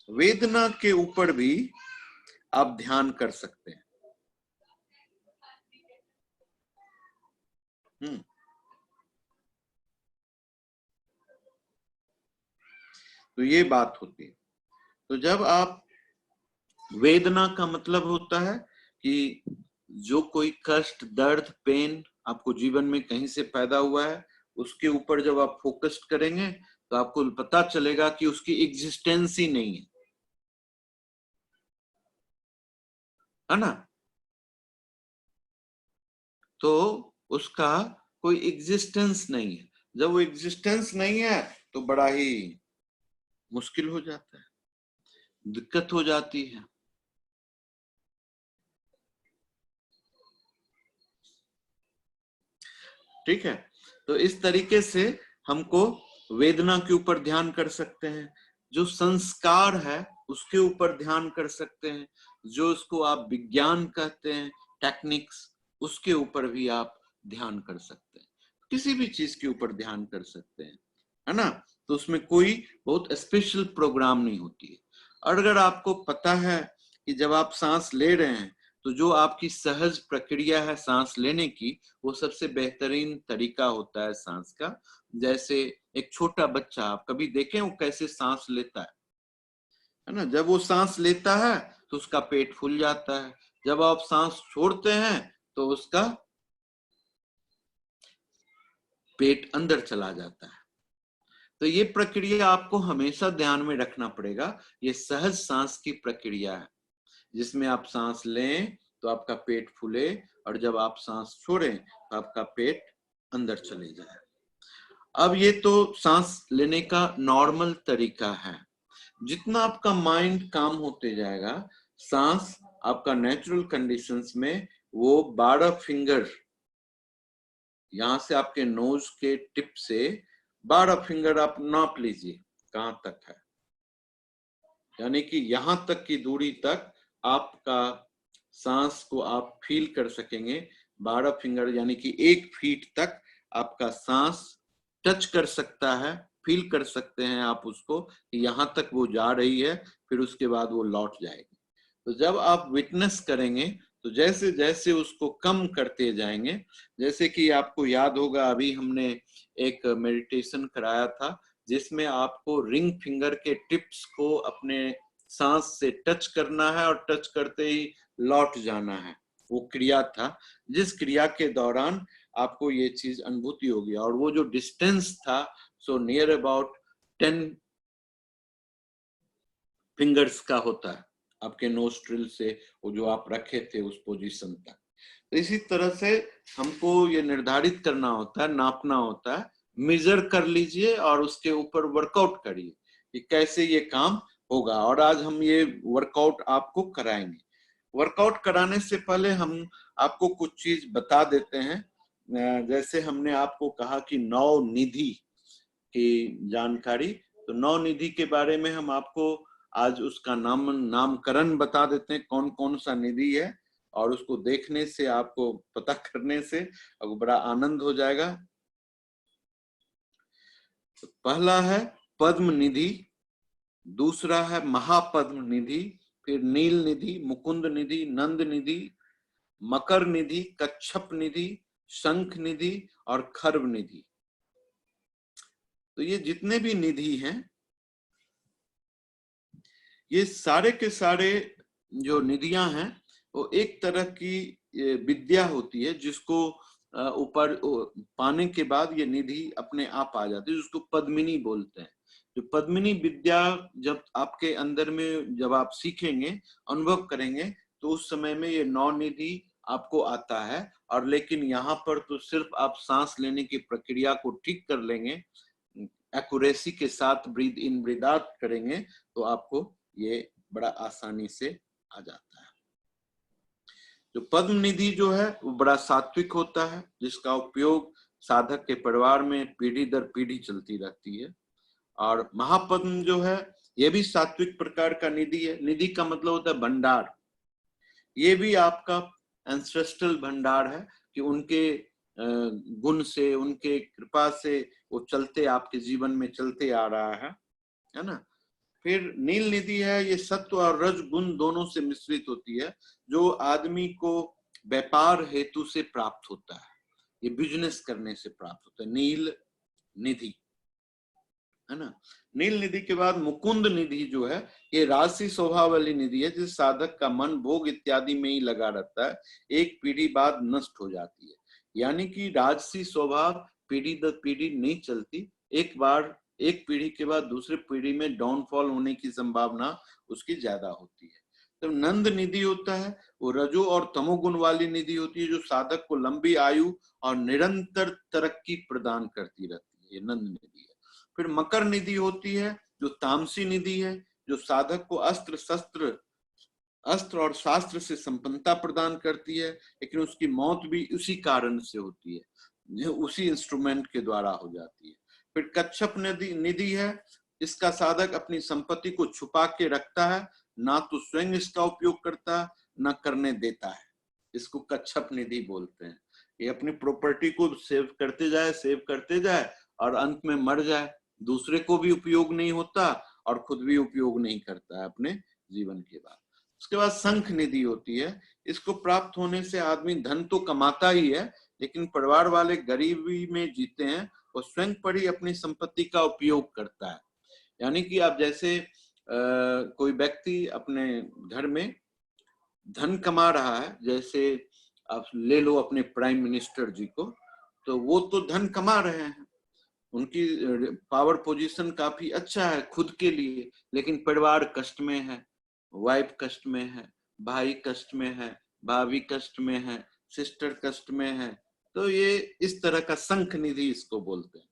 वेदना के ऊपर भी आप ध्यान कर सकते हैं। तो ये बात होती है। तो जब आप, वेदना का मतलब होता है कि जो कोई कष्ट, दर्द, पेन आपको जीवन में कहीं से पैदा हुआ है, उसके ऊपर जब आप फोकस करेंगे तो आपको पता चलेगा कि उसकी एग्जिस्टेंस ही नहीं है ना। तो उसका कोई एग्जिस्टेंस नहीं है। जब वो एग्जिस्टेंस नहीं है तो बड़ा ही मुश्किल हो जाता है, दिक्कत हो जाती है। ठीक है, तो इस तरीके से हमको वेदना के ऊपर ध्यान कर सकते हैं। जो संस्कार है उसके ऊपर ध्यान कर सकते हैं, जो उसको आप विज्ञान कहते हैं, टेक्निक्स, उसके ऊपर भी आप ध्यान कर सकते हैं, किसी भी चीज के ऊपर ध्यान कर सकते हैं, है ना। तो उसमें कोई बहुत स्पेशल प्रोग्राम नहीं होती है। और अगर आपको पता है कि जब आप सांस ले रहे हैं तो जो आपकी सहज प्रक्रिया है सांस लेने की, वो सबसे बेहतरीन तरीका होता है सांस का। जैसे एक छोटा बच्चा, आप कभी देखें वो कैसे सांस लेता है ना। जब वो सांस लेता है तो उसका पेट फूल जाता है, जब आप सांस छोड़ते हैं तो उसका पेट अंदर चला जाता है। तो ये प्रक्रिया आपको हमेशा ध्यान में रखना पड़ेगा। ये सहज सांस की प्रक्रिया है, जिसमें आप सांस लें तो आपका पेट फूले, और जब आप सांस छोड़ें तो आपका पेट अंदर चले जाए। अब ये तो सांस लेने का नॉर्मल तरीका है। जितना आपका माइंड काम होते जाएगा, सांस आपका नेचुरल कंडीशंस में वो 12 फिंगर, यहां से आपके नोज के टिप से 12 फिंगर आप नाप लीजिए कहां तक है, यानी कि यहां तक की दूरी तक आपका सांस को आप फील कर सकेंगे। 12 फिंगर यानी कि 1 फीट तक आपका सांस टच कर सकता है, फील कर सकते हैं आप उसको, यहां तक वो जा रही है, फिर उसके बाद वो लौट जाएगी। तो जब आप विटनेस करेंगे तो जैसे जैसे उसको कम करते जाएंगे, जैसे कि आपको याद होगा अभी हमने एक मेडिटेशन कराया था जिसमें आपको रिंग फिंगर के टिप्स को अपने सांस से टच करना है और टच करते ही लौट जाना है, वो क्रिया था। जिस क्रिया के दौरान आपको ये चीज अनुभूति होगी, और वो जो डिस्टेंस था सो नियर अबाउट 10 फिंगर्स का होता है आपके नोस्ट्रिल से, वो जो आप रखे थे उस पोजीशन तक। तो इसी तरह से हमको ये निर्धारित करना होता है, नापना होता है, मेजर कर लीजिए और उसके ऊपर वर्कआउट करिए कि कैसे ये काम होगा। और आज हम ये वर्कआउट आपको कराएंगे। वर्कआउट कराने से पहले हम आपको कुछ चीज बता देते हैं। जैसे हमने आपको कहा कि 9 निधि की जानकारी, तो 9 निधि के बारे में हम आपको आज उसका नामकरण बता देते हैं, कौन कौन सा निधि है, और उसको देखने से आपको पता करने से आपको बड़ा आनंद हो जाएगा। तो पहला है पद्म निधि, दूसरा है महापद्म निधि, फिर नील निधि, मुकुंद निधि, नंद निधि, मकर निधि, कच्छप निधि, शंख निधि और खर्व निधि। तो ये जितने भी निधि हैं, ये सारे के सारे जो निधियां हैं वो एक तरह की विद्या होती है जिसको ऊपर पाने के बाद ये निधि अपने आप आ जाती है, जिसको पद्मिनी बोलते हैं। जो पद्मिनी विद्या जब आपके अंदर में जब आप सीखेंगे, अनुभव करेंगे, तो उस समय में ये 9 निधि आपको आता है। और लेकिन यहाँ पर तो सिर्फ आप सांस लेने की प्रक्रिया को ठीक कर लेंगे, एक्यूरेसी के साथ ब्रीद इन ब्रीद आउट करेंगे, तो आपको ये बड़ा आसानी से आ जाता है। जो पद्म निधि जो है वो बड़ा सात्विक होता है, जिसका उपयोग साधक के परिवार में पीढ़ी दर पीढ़ी चलती रहती है। और महापद्म जो है ये भी सात्विक प्रकार का निधि है। निधि का मतलब होता है भंडार। ये भी आपका एंसेस्ट्रल भंडार है कि उनके गुण से, उनके कृपा से वो चलते आपके जीवन में चलते आ रहा है ना। फिर नील निधि है, ये सत्व और रज गुण दोनों से मिश्रित होती है, जो आदमी को व्यापार हेतु से प्राप्त होता है, ये बिजनेस करने से प्राप्त होता है, नील निधि, है ना। नील निधि के बाद मुकुंद निधि जो है, ये राजसी स्वभाव वाली निधि है, जिस साधक का मन भोग इत्यादि में ही लगा रहता है, एक पीढ़ी बाद नष्ट हो जाती है। यानी कि राजसी स्वभाव पीढ़ी दर पीढ़ी नहीं चलती, एक बार एक पीढ़ी के बाद दूसरी पीढ़ी में डाउनफॉल होने की संभावना उसकी ज्यादा होती है। तो नंद निधि होता है, वो रजो और तमोगुण वाली निधि होती है, जो साधक को लंबी आयु और निरंतर तरक्की प्रदान करती रहती है, ये नंद निधि है। फिर मकर निधि होती है जो तामसी निधि है, जो साधक को अस्त्र और शास्त्र से संपन्नता प्रदान करती है, लेकिन उसकी मौत भी उसी कारण से होती है, उसी इंस्ट्रूमेंट के द्वारा हो जाती है। फिर कच्छप निधि है, इसका साधक अपनी संपत्ति को छुपा के रखता है, ना तो स्वयं इसका उपयोग करता है, ना करने देता है। इसको कच्छप निधि बोलते हैं। ये अपनी प्रॉपर्टी को सेव करते जाए और अंत में मर जाए, दूसरे को भी उपयोग नहीं होता और खुद भी उपयोग नहीं करता है अपने जीवन के बाद। उसके बाद शंख निधि होती है। इसको प्राप्त होने से आदमी धन तो कमाता ही है, लेकिन परिवार वाले गरीबी में जीते हैं, वो स्वयं पर ही अपनी संपत्ति का उपयोग करता है। यानी कि आप जैसे कोई व्यक्ति अपने घर में धन कमा रहा है, जैसे आप ले लो अपने प्राइम मिनिस्टर जी को, तो वो तो धन कमा रहे हैं, उनकी पावर पोजीशन काफी अच्छा है खुद के लिए, लेकिन परिवार कष्ट में है, वाइफ कष्ट में है, भाई कष्ट में है, भाभी कष्ट में है, सिस्टर कष्ट में है। तो ये इस तरह का शंख निधि इसको बोलते हैं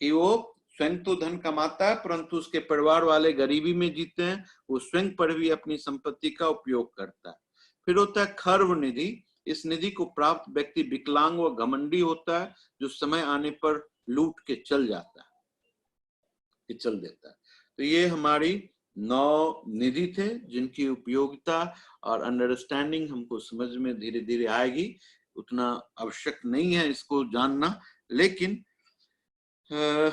कि वो स्वयं तो धन कमाता है, परंतु उसके परिवार वाले गरीबी में जीते हैं, वो स्वयं पर भी अपनी संपत्ति का उपयोग करता है। फिर होता है खर्व निधि। इस निधि को प्राप्त व्यक्ति विकलांग व घमंडी होता है, जो समय आने पर लूट के चल जाता है, कि चल देता है। तो ये हमारी 9 निधि थे, जिनकी उपयोगिता और अंडरस्टैंडिंग हमको समझ में धीरे धीरे आएगी। उतना आवश्यक नहीं है इसको जानना, लेकिन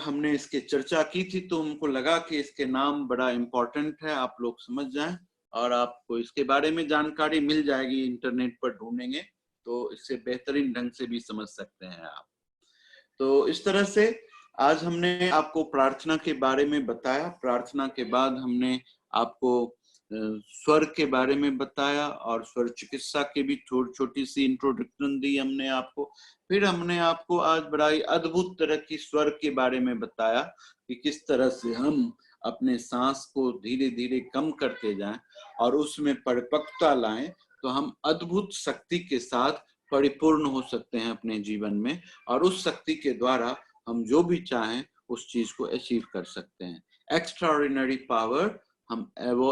हमने इसके चर्चा की थी तो हमको लगा कि इसके नाम बड़ा इम्पोर्टेंट है, आप लोग समझ जाएं, और आपको इसके बारे में जानकारी मिल जाएगी, इंटरनेट पर ढूंढेंगे तो इससे बेहतरीन ढंग से भी समझ सकते हैं आप। तो इस तरह से आज हमने आपको प्रार्थना के बारे में बताया। प्रार्थना के बाद हमने आपको स्वर के बारे में बताया और स्वर चिकित्सा के भी छोटी सी इंट्रोडक्शन दी हमने आपको। फिर हमने आपको आज बड़ा ही अद्भुत तरह की स्वर के बारे में बताया कि किस तरह से हम अपने सांस को धीरे धीरे कम करते जाएं और उसमें परिपक्वता लाएं, तो हम अद्भुत शक्ति के साथ परिपूर्ण हो सकते हैं अपने जीवन में, और उस शक्ति के द्वारा हम जो भी चाहें उस चीज को अचीव कर सकते हैं। एक्स्ट्राऑर्डिनरी पावर हम वो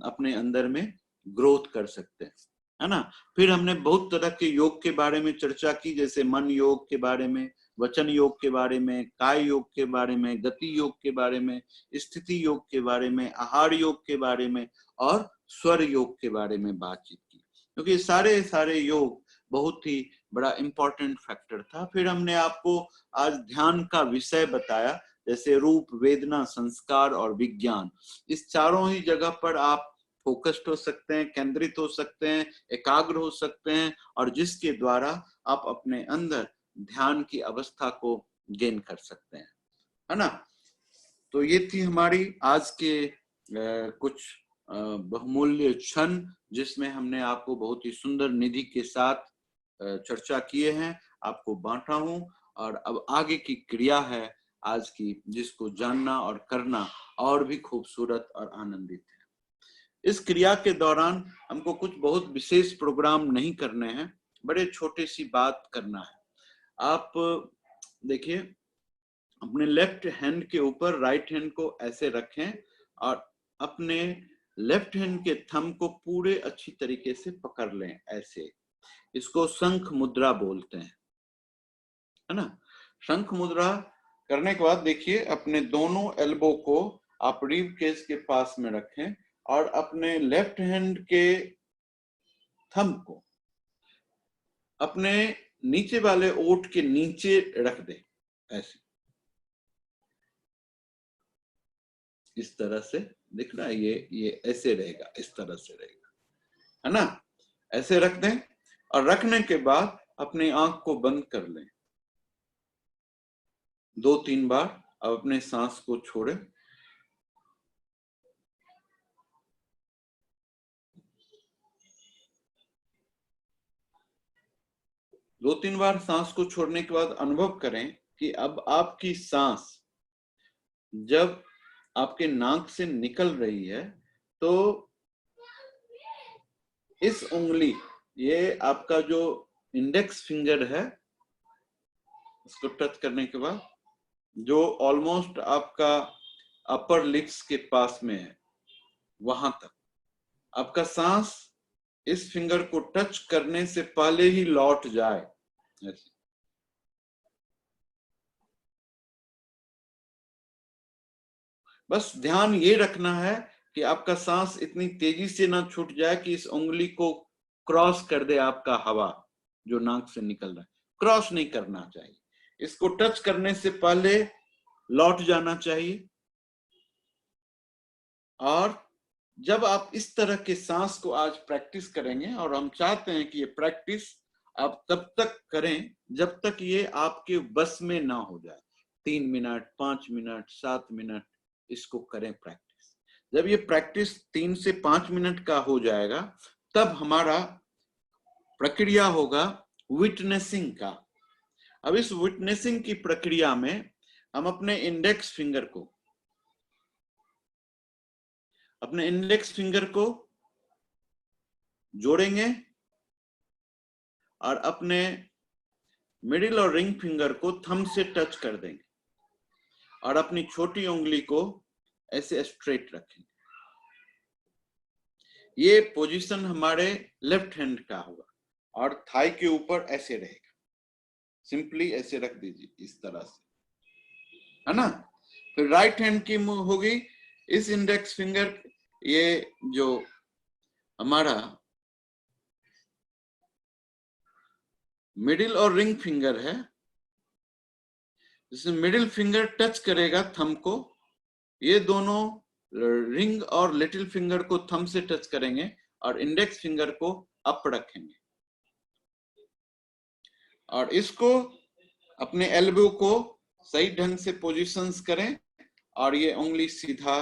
अपने अंदर में ग्रोथ कर सकते हैं, है ना। फिर हमने बहुत तरह के योग के बारे में चर्चा की, जैसे मन योग के बारे में, वचन योग के बारे में, काय योग के बारे में, गति योग के बारे में, स्थिति योग के बारे में, आहार योग के बारे में और स्वर योग के बारे में बातचीत की, क्योंकि सारे योग बहुत ही बड़ा इंपॉर्टेंट फैक्टर था। फिर हमने आपको आज ध्यान का विषय बताया, जैसे रूप, वेदना, संस्कार और विज्ञान। इस चारों ही जगह पर आप फोकस्ड हो सकते हैं, केंद्रित हो सकते हैं, एकाग्र हो सकते हैं, और जिसके द्वारा आप अपने अंदर ध्यान की अवस्था को गेन कर सकते हैं, है ना। तो ये थी हमारी आज के कुछ बहुमूल्य क्षण, जिसमें हमने आपको बहुत ही सुंदर निधि के साथ चर्चा किए हैं, आपको बांटा हूं, और अब आगे की क्रिया है आज की, जिसको जानना और करना और भी खूबसूरत और आनंदित है। इस क्रिया के दौरान हमको कुछ बहुत विशेष प्रोग्राम नहीं करने हैं, बड़े छोटे सी बात करना है। आप देखिए, अपने लेफ्ट हैंड के ऊपर राइट हैंड को ऐसे रखें और अपने लेफ्ट हैंड के थंब को पूरे अच्छी तरीके से पकड़ लें, ऐसे। इसको शंख मुद्रा बोलते हैं, है ना। शंख मुद्रा करने के बाद देखिए, अपने दोनों एल्बो को आप रिब केस के पास में रखें और अपने लेफ्ट हैंड के थंब को अपने नीचे वाले ओठ के नीचे रख दें, ऐसे। इस तरह से दिख रहा है, ये ऐसे रहेगा, इस तरह से रहेगा, है ना। ऐसे रख दें और रखने के बाद अपनी आंख को बंद कर लें 2-3 बार। अब अपने सांस को छोड़ें, दो तीन बार सांस को छोड़ने के बाद अनुभव करें कि अब आपकी सांस जब आपके नाक से निकल रही है, तो इस उंगली, ये आपका जो इंडेक्स फिंगर है, इसको टच करने के बाद जो ऑलमोस्ट आपका अपर लिप्स के पास में है, वहां तक आपका सांस इस फिंगर को टच करने से पहले ही लौट जाए, ऐसे। बस ध्यान ये रखना है कि आपका सांस इतनी तेजी से ना छूट जाए कि इस उंगली को क्रॉस कर दे आपका हवा जो नाक से निकल रहा है, क्रॉस नहीं करना चाहिए। इसको टच करने से पहले लौट जाना चाहिए। और जब आप इस तरह के सांस को आज प्रैक्टिस करेंगे, और हम चाहते हैं कि ये प्रैक्टिस आप तब तक करें जब तक ये आपके बस में ना हो जाए। 3 मिनट, 5 मिनट, 7 मिनट इसको करें प्रैक्टिस। जब ये प्रैक्टिस 3 से 5 मिनट का हो जाएगा, तब हमारा प्रक्रिया होगा विटनेसिंग का। अब इस विटनेसिंग की प्रक्रिया में हम अपने इंडेक्स फिंगर को जोड़ेंगे और अपने मिडिल और रिंग फिंगर को थंब से टच कर देंगे और अपनी छोटी उंगली को ऐसे स्ट्रेट रखेंगे। ये पोजीशन हमारे लेफ्ट हैंड का होगा और थाई के ऊपर ऐसे रहेगा। सिंपली ऐसे रख दीजिए इस तरह से, है ना। फिर राइट हैंड की होगी इस इंडेक्स फिंगर, ये जो हमारा मिडिल और रिंग फिंगर है, जिसमें मिडिल फिंगर टच करेगा थंब को, ये दोनों रिंग और लिटिल फिंगर को थंब से टच करेंगे और इंडेक्स फिंगर को अप रखेंगे और इसको अपने एल्बो को सही ढंग से पोजीशंस करें और ये उंगली सीधा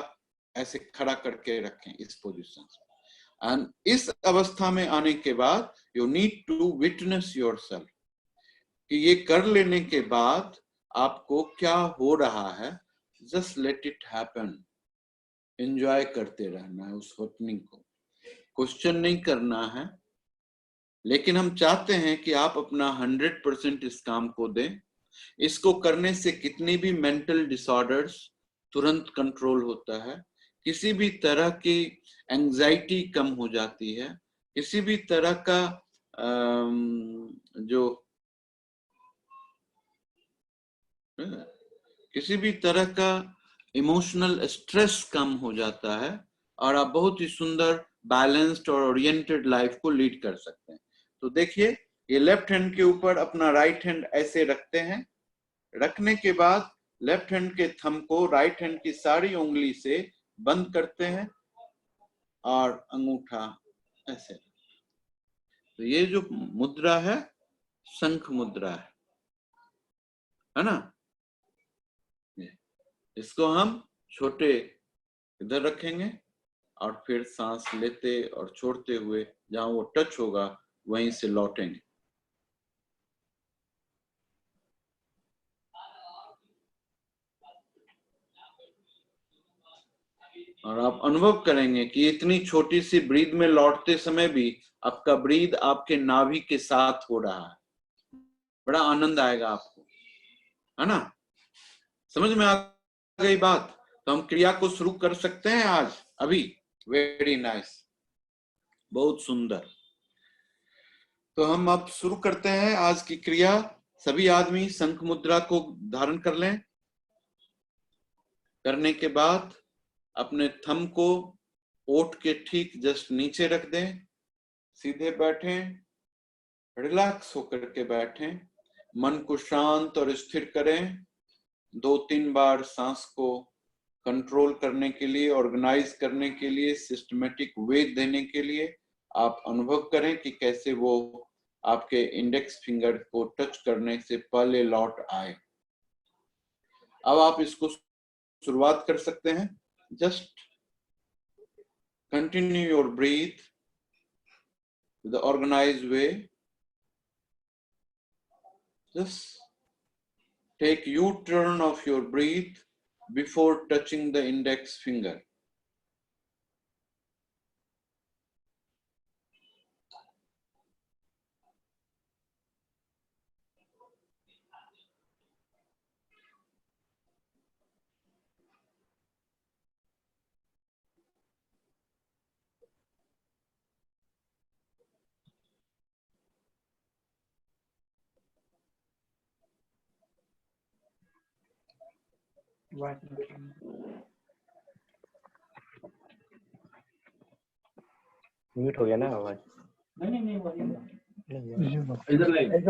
ऐसे खड़ा करके रखें इस पोजीशन में। एंड इस अवस्था में आने के बाद you need to witness yourself कि ये कर लेने के बाद आपको क्या हो रहा है। Just let it happen, enjoy करते रहना है उस हैपनिंग को, क्वेश्चन नहीं करना है। लेकिन हम चाहते हैं कि आप अपना 100% इस काम को दें। इसको करने से कितनी भी मेंटल डिसऑर्डर्स तुरंत कंट्रोल होता है, किसी भी तरह की एंजाइटी कम हो जाती है, किसी भी तरह का किसी भी तरह का इमोशनल स्ट्रेस कम हो जाता है और आप बहुत ही सुंदर, बैलेंस्ड और ओरिएंटेड लाइफ को लीड कर सकते हैं। तो देखिए, ये लेफ्ट हैंड के ऊपर अपना राइट हैंड ऐसे रखते हैं। रखने के बाद लेफ्ट हैंड के थंब को राइट हैंड की सारी उंगली से बंद करते हैं और अंगूठा ऐसे। तो ये जो मुद्रा है शंख मुद्रा है ना। इसको हम छोटे इधर रखेंगे और फिर सांस लेते और छोड़ते हुए जहां वो टच होगा वहीं से लौटेंगे। और आप अनुभव करेंगे कि इतनी छोटी सी ब्रीद में लौटते समय भी आपका ब्रीद आपके नाभि के साथ हो रहा है। बड़ा आनंद आएगा आपको, है ना। समझ में आ गई बात? तो हम क्रिया को शुरू कर सकते हैं आज अभी। वेरी नाइस, बहुत सुंदर। तो हम अब शुरू करते हैं आज की क्रिया। सभी आदमी शंख मुद्रा को धारण कर लें। करने के बाद अपने थंब को ओठ के ठीक जस्ट नीचे रख दें। सीधे बैठें, रिलैक्स होकर के बैठें। मन को शांत और स्थिर करें। 2-3 बार सांस को कंट्रोल करने के लिए, ऑर्गेनाइज करने के लिए, सिस्टमेटिक वे देने के लिए आप अनुभव करें कि कैसे वो आपके इंडेक्स फिंगर को टच करने से पहले लौट आए। अब आप इसको शुरुआत कर सकते हैं। Just continue your breathe with the organized way. Just take U-turn of your breath before touching the index finger. Mute हो गया ना आवाज। इधर लाइए।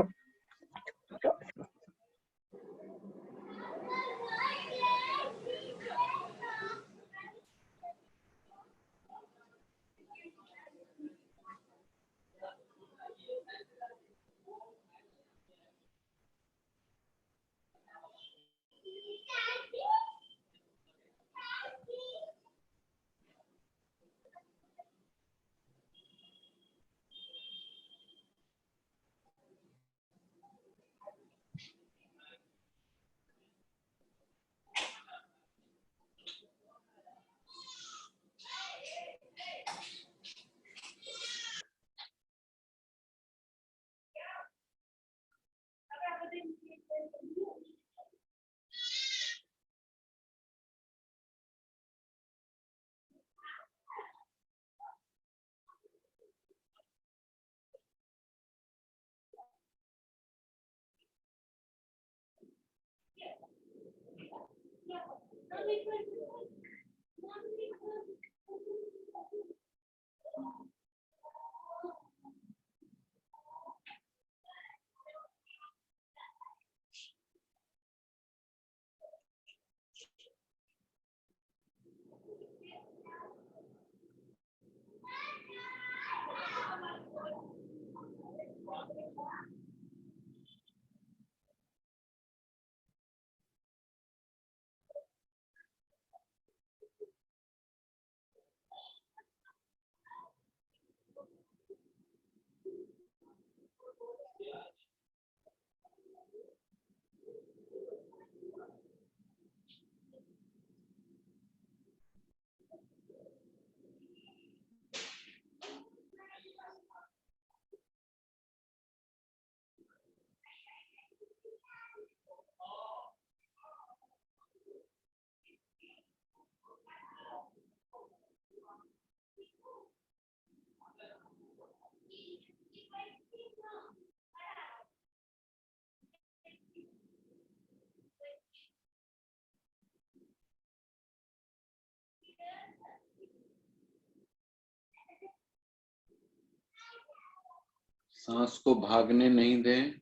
सांस को भागने नहीं दें।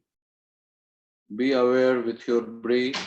Be aware with your breathe.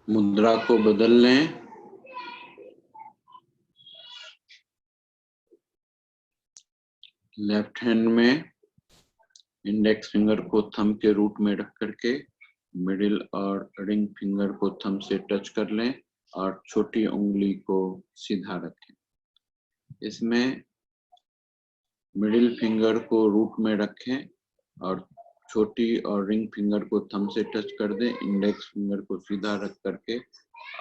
मुद्रा को बदल लें। लेफ्ट हैंड में इंडेक्स फिंगर को थंब के रूट में रख करके मिडिल और रिंग फिंगर को थंब से टच कर लें और छोटी उंगली को सीधा रखें। इसमें मिडिल फिंगर को रूट में रखें और छोटी और रिंग फिंगर को थंब से टच कर दें। इंडेक्स फिंगर को सीधा रख करके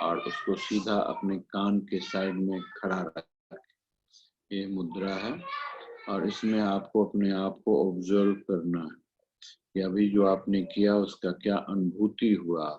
और उसको सीधा अपने कान के साइड में खड़ा रखें। ये मुद्रा है। और इसमें आपको अपने आप को ऑब्जर्व करना है कि अभी जो आपने किया उसका क्या अनुभूति हुआ।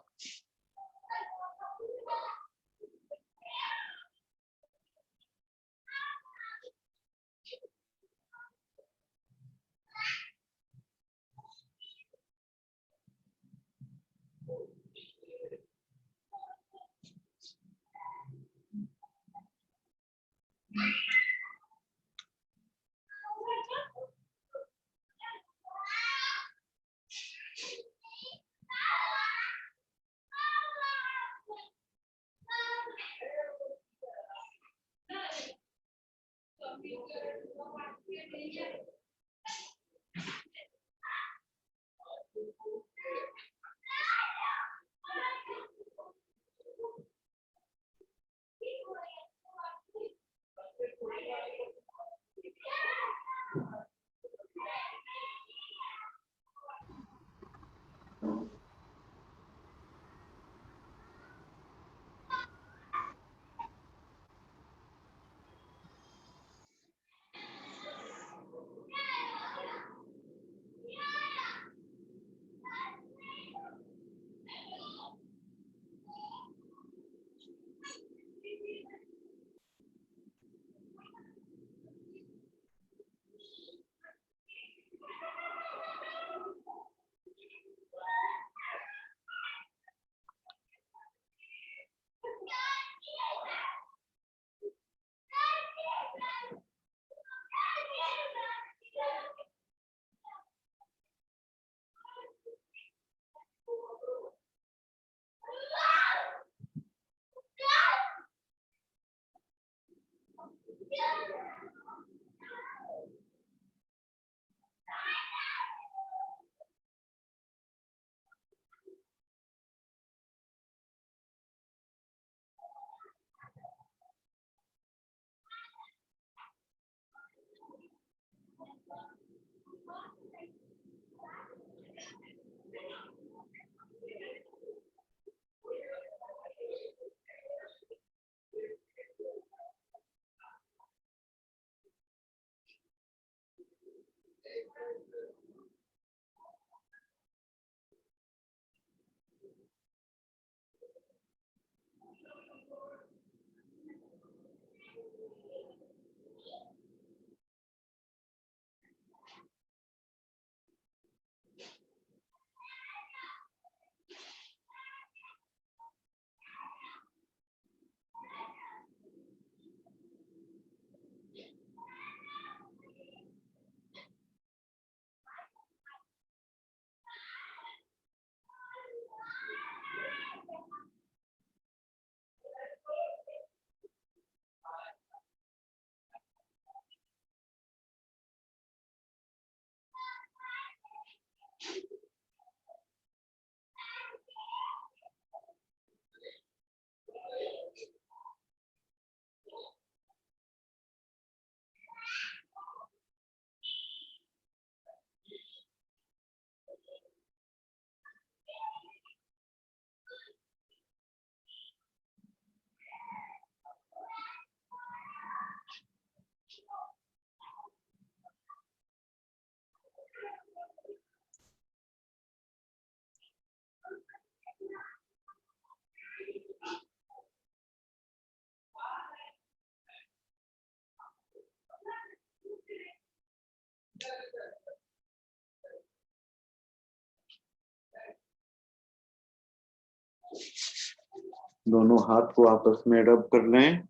दोनों हाथ को आपस में रब कर लें।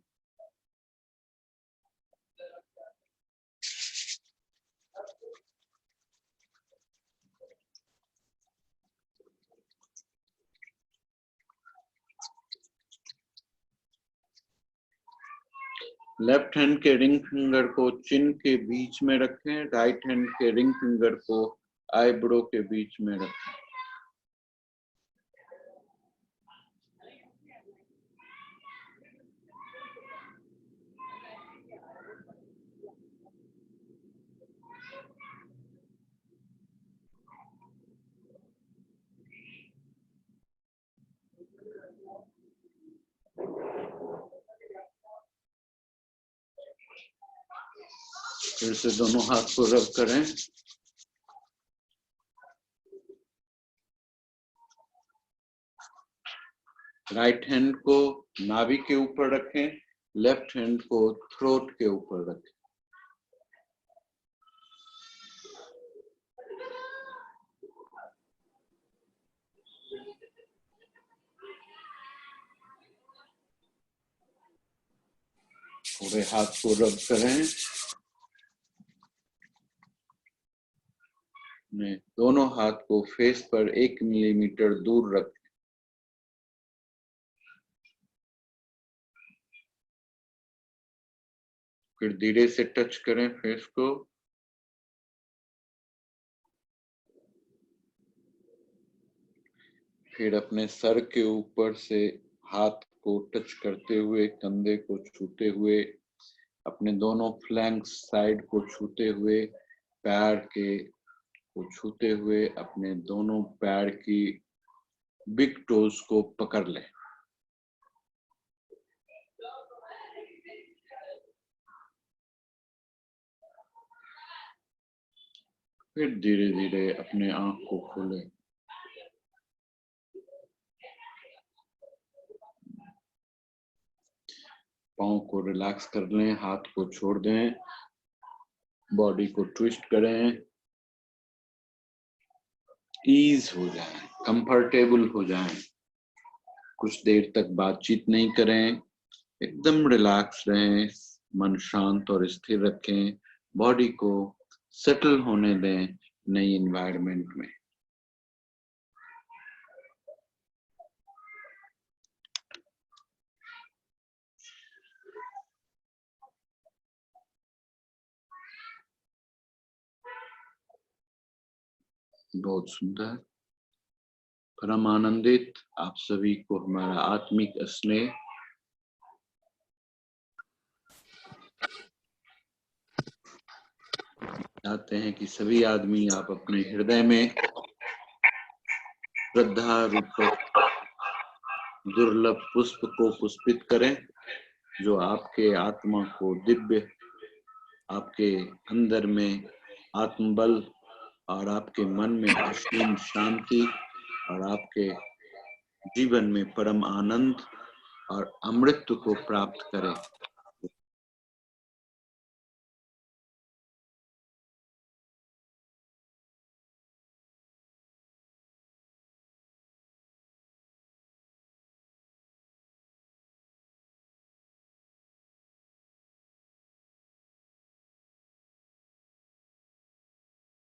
लेफ्ट हैंड के रिंग फिंगर को चिन के बीच में रखें, राइट हैंड के रिंग फिंगर को आईब्रो के बीच में रखें। फिर से दोनों हाथ को रब करें। राइट हैंड को नाभि के ऊपर रखें, लेफ्ट हैंड को थ्रोट के ऊपर रखें। पूरे हाथ को रब करें। दोनों हाथ को फेस पर 1 मिलीमीटर दूर रखें। फिर धीरे से टच करें फेस को। फिर अपने सर के ऊपर से हाथ को टच करते हुए, कंधे को छूते हुए, अपने दोनों फ्लैंक्स साइड को छूते हुए, पैर के को छूते हुए अपने दोनों पैर की बिग टोज को पकड़ लें। फिर धीरे धीरे अपने आंख को खोलें। पाँव को रिलैक्स कर लें, हाथ को छोड़ दें, बॉडी को ट्विस्ट करें, ईज हो जाएं, कंफर्टेबल हो जाएं। कुछ देर तक बातचीत नहीं करें, एकदम रिलैक्स रहें, मन शांत और स्थिर रखें, बॉडी को सेटल होने दें नई एनवायरनमेंट में। बहुत सुंदर। परम आनंदित आप सभी को हमारा आत्मिक स्नेह। चाहते हैं कि सभी आदमी आप अपने हृदय में श्रद्धा रूपक दुर्लभ पुष्प को पुष्पित करें, जो आपके आत्मा को दिव्य, आपके अंदर में आत्मबल और आपके मन में असीम शांति और आपके जीवन में परम आनंद और अमृत को प्राप्त करें।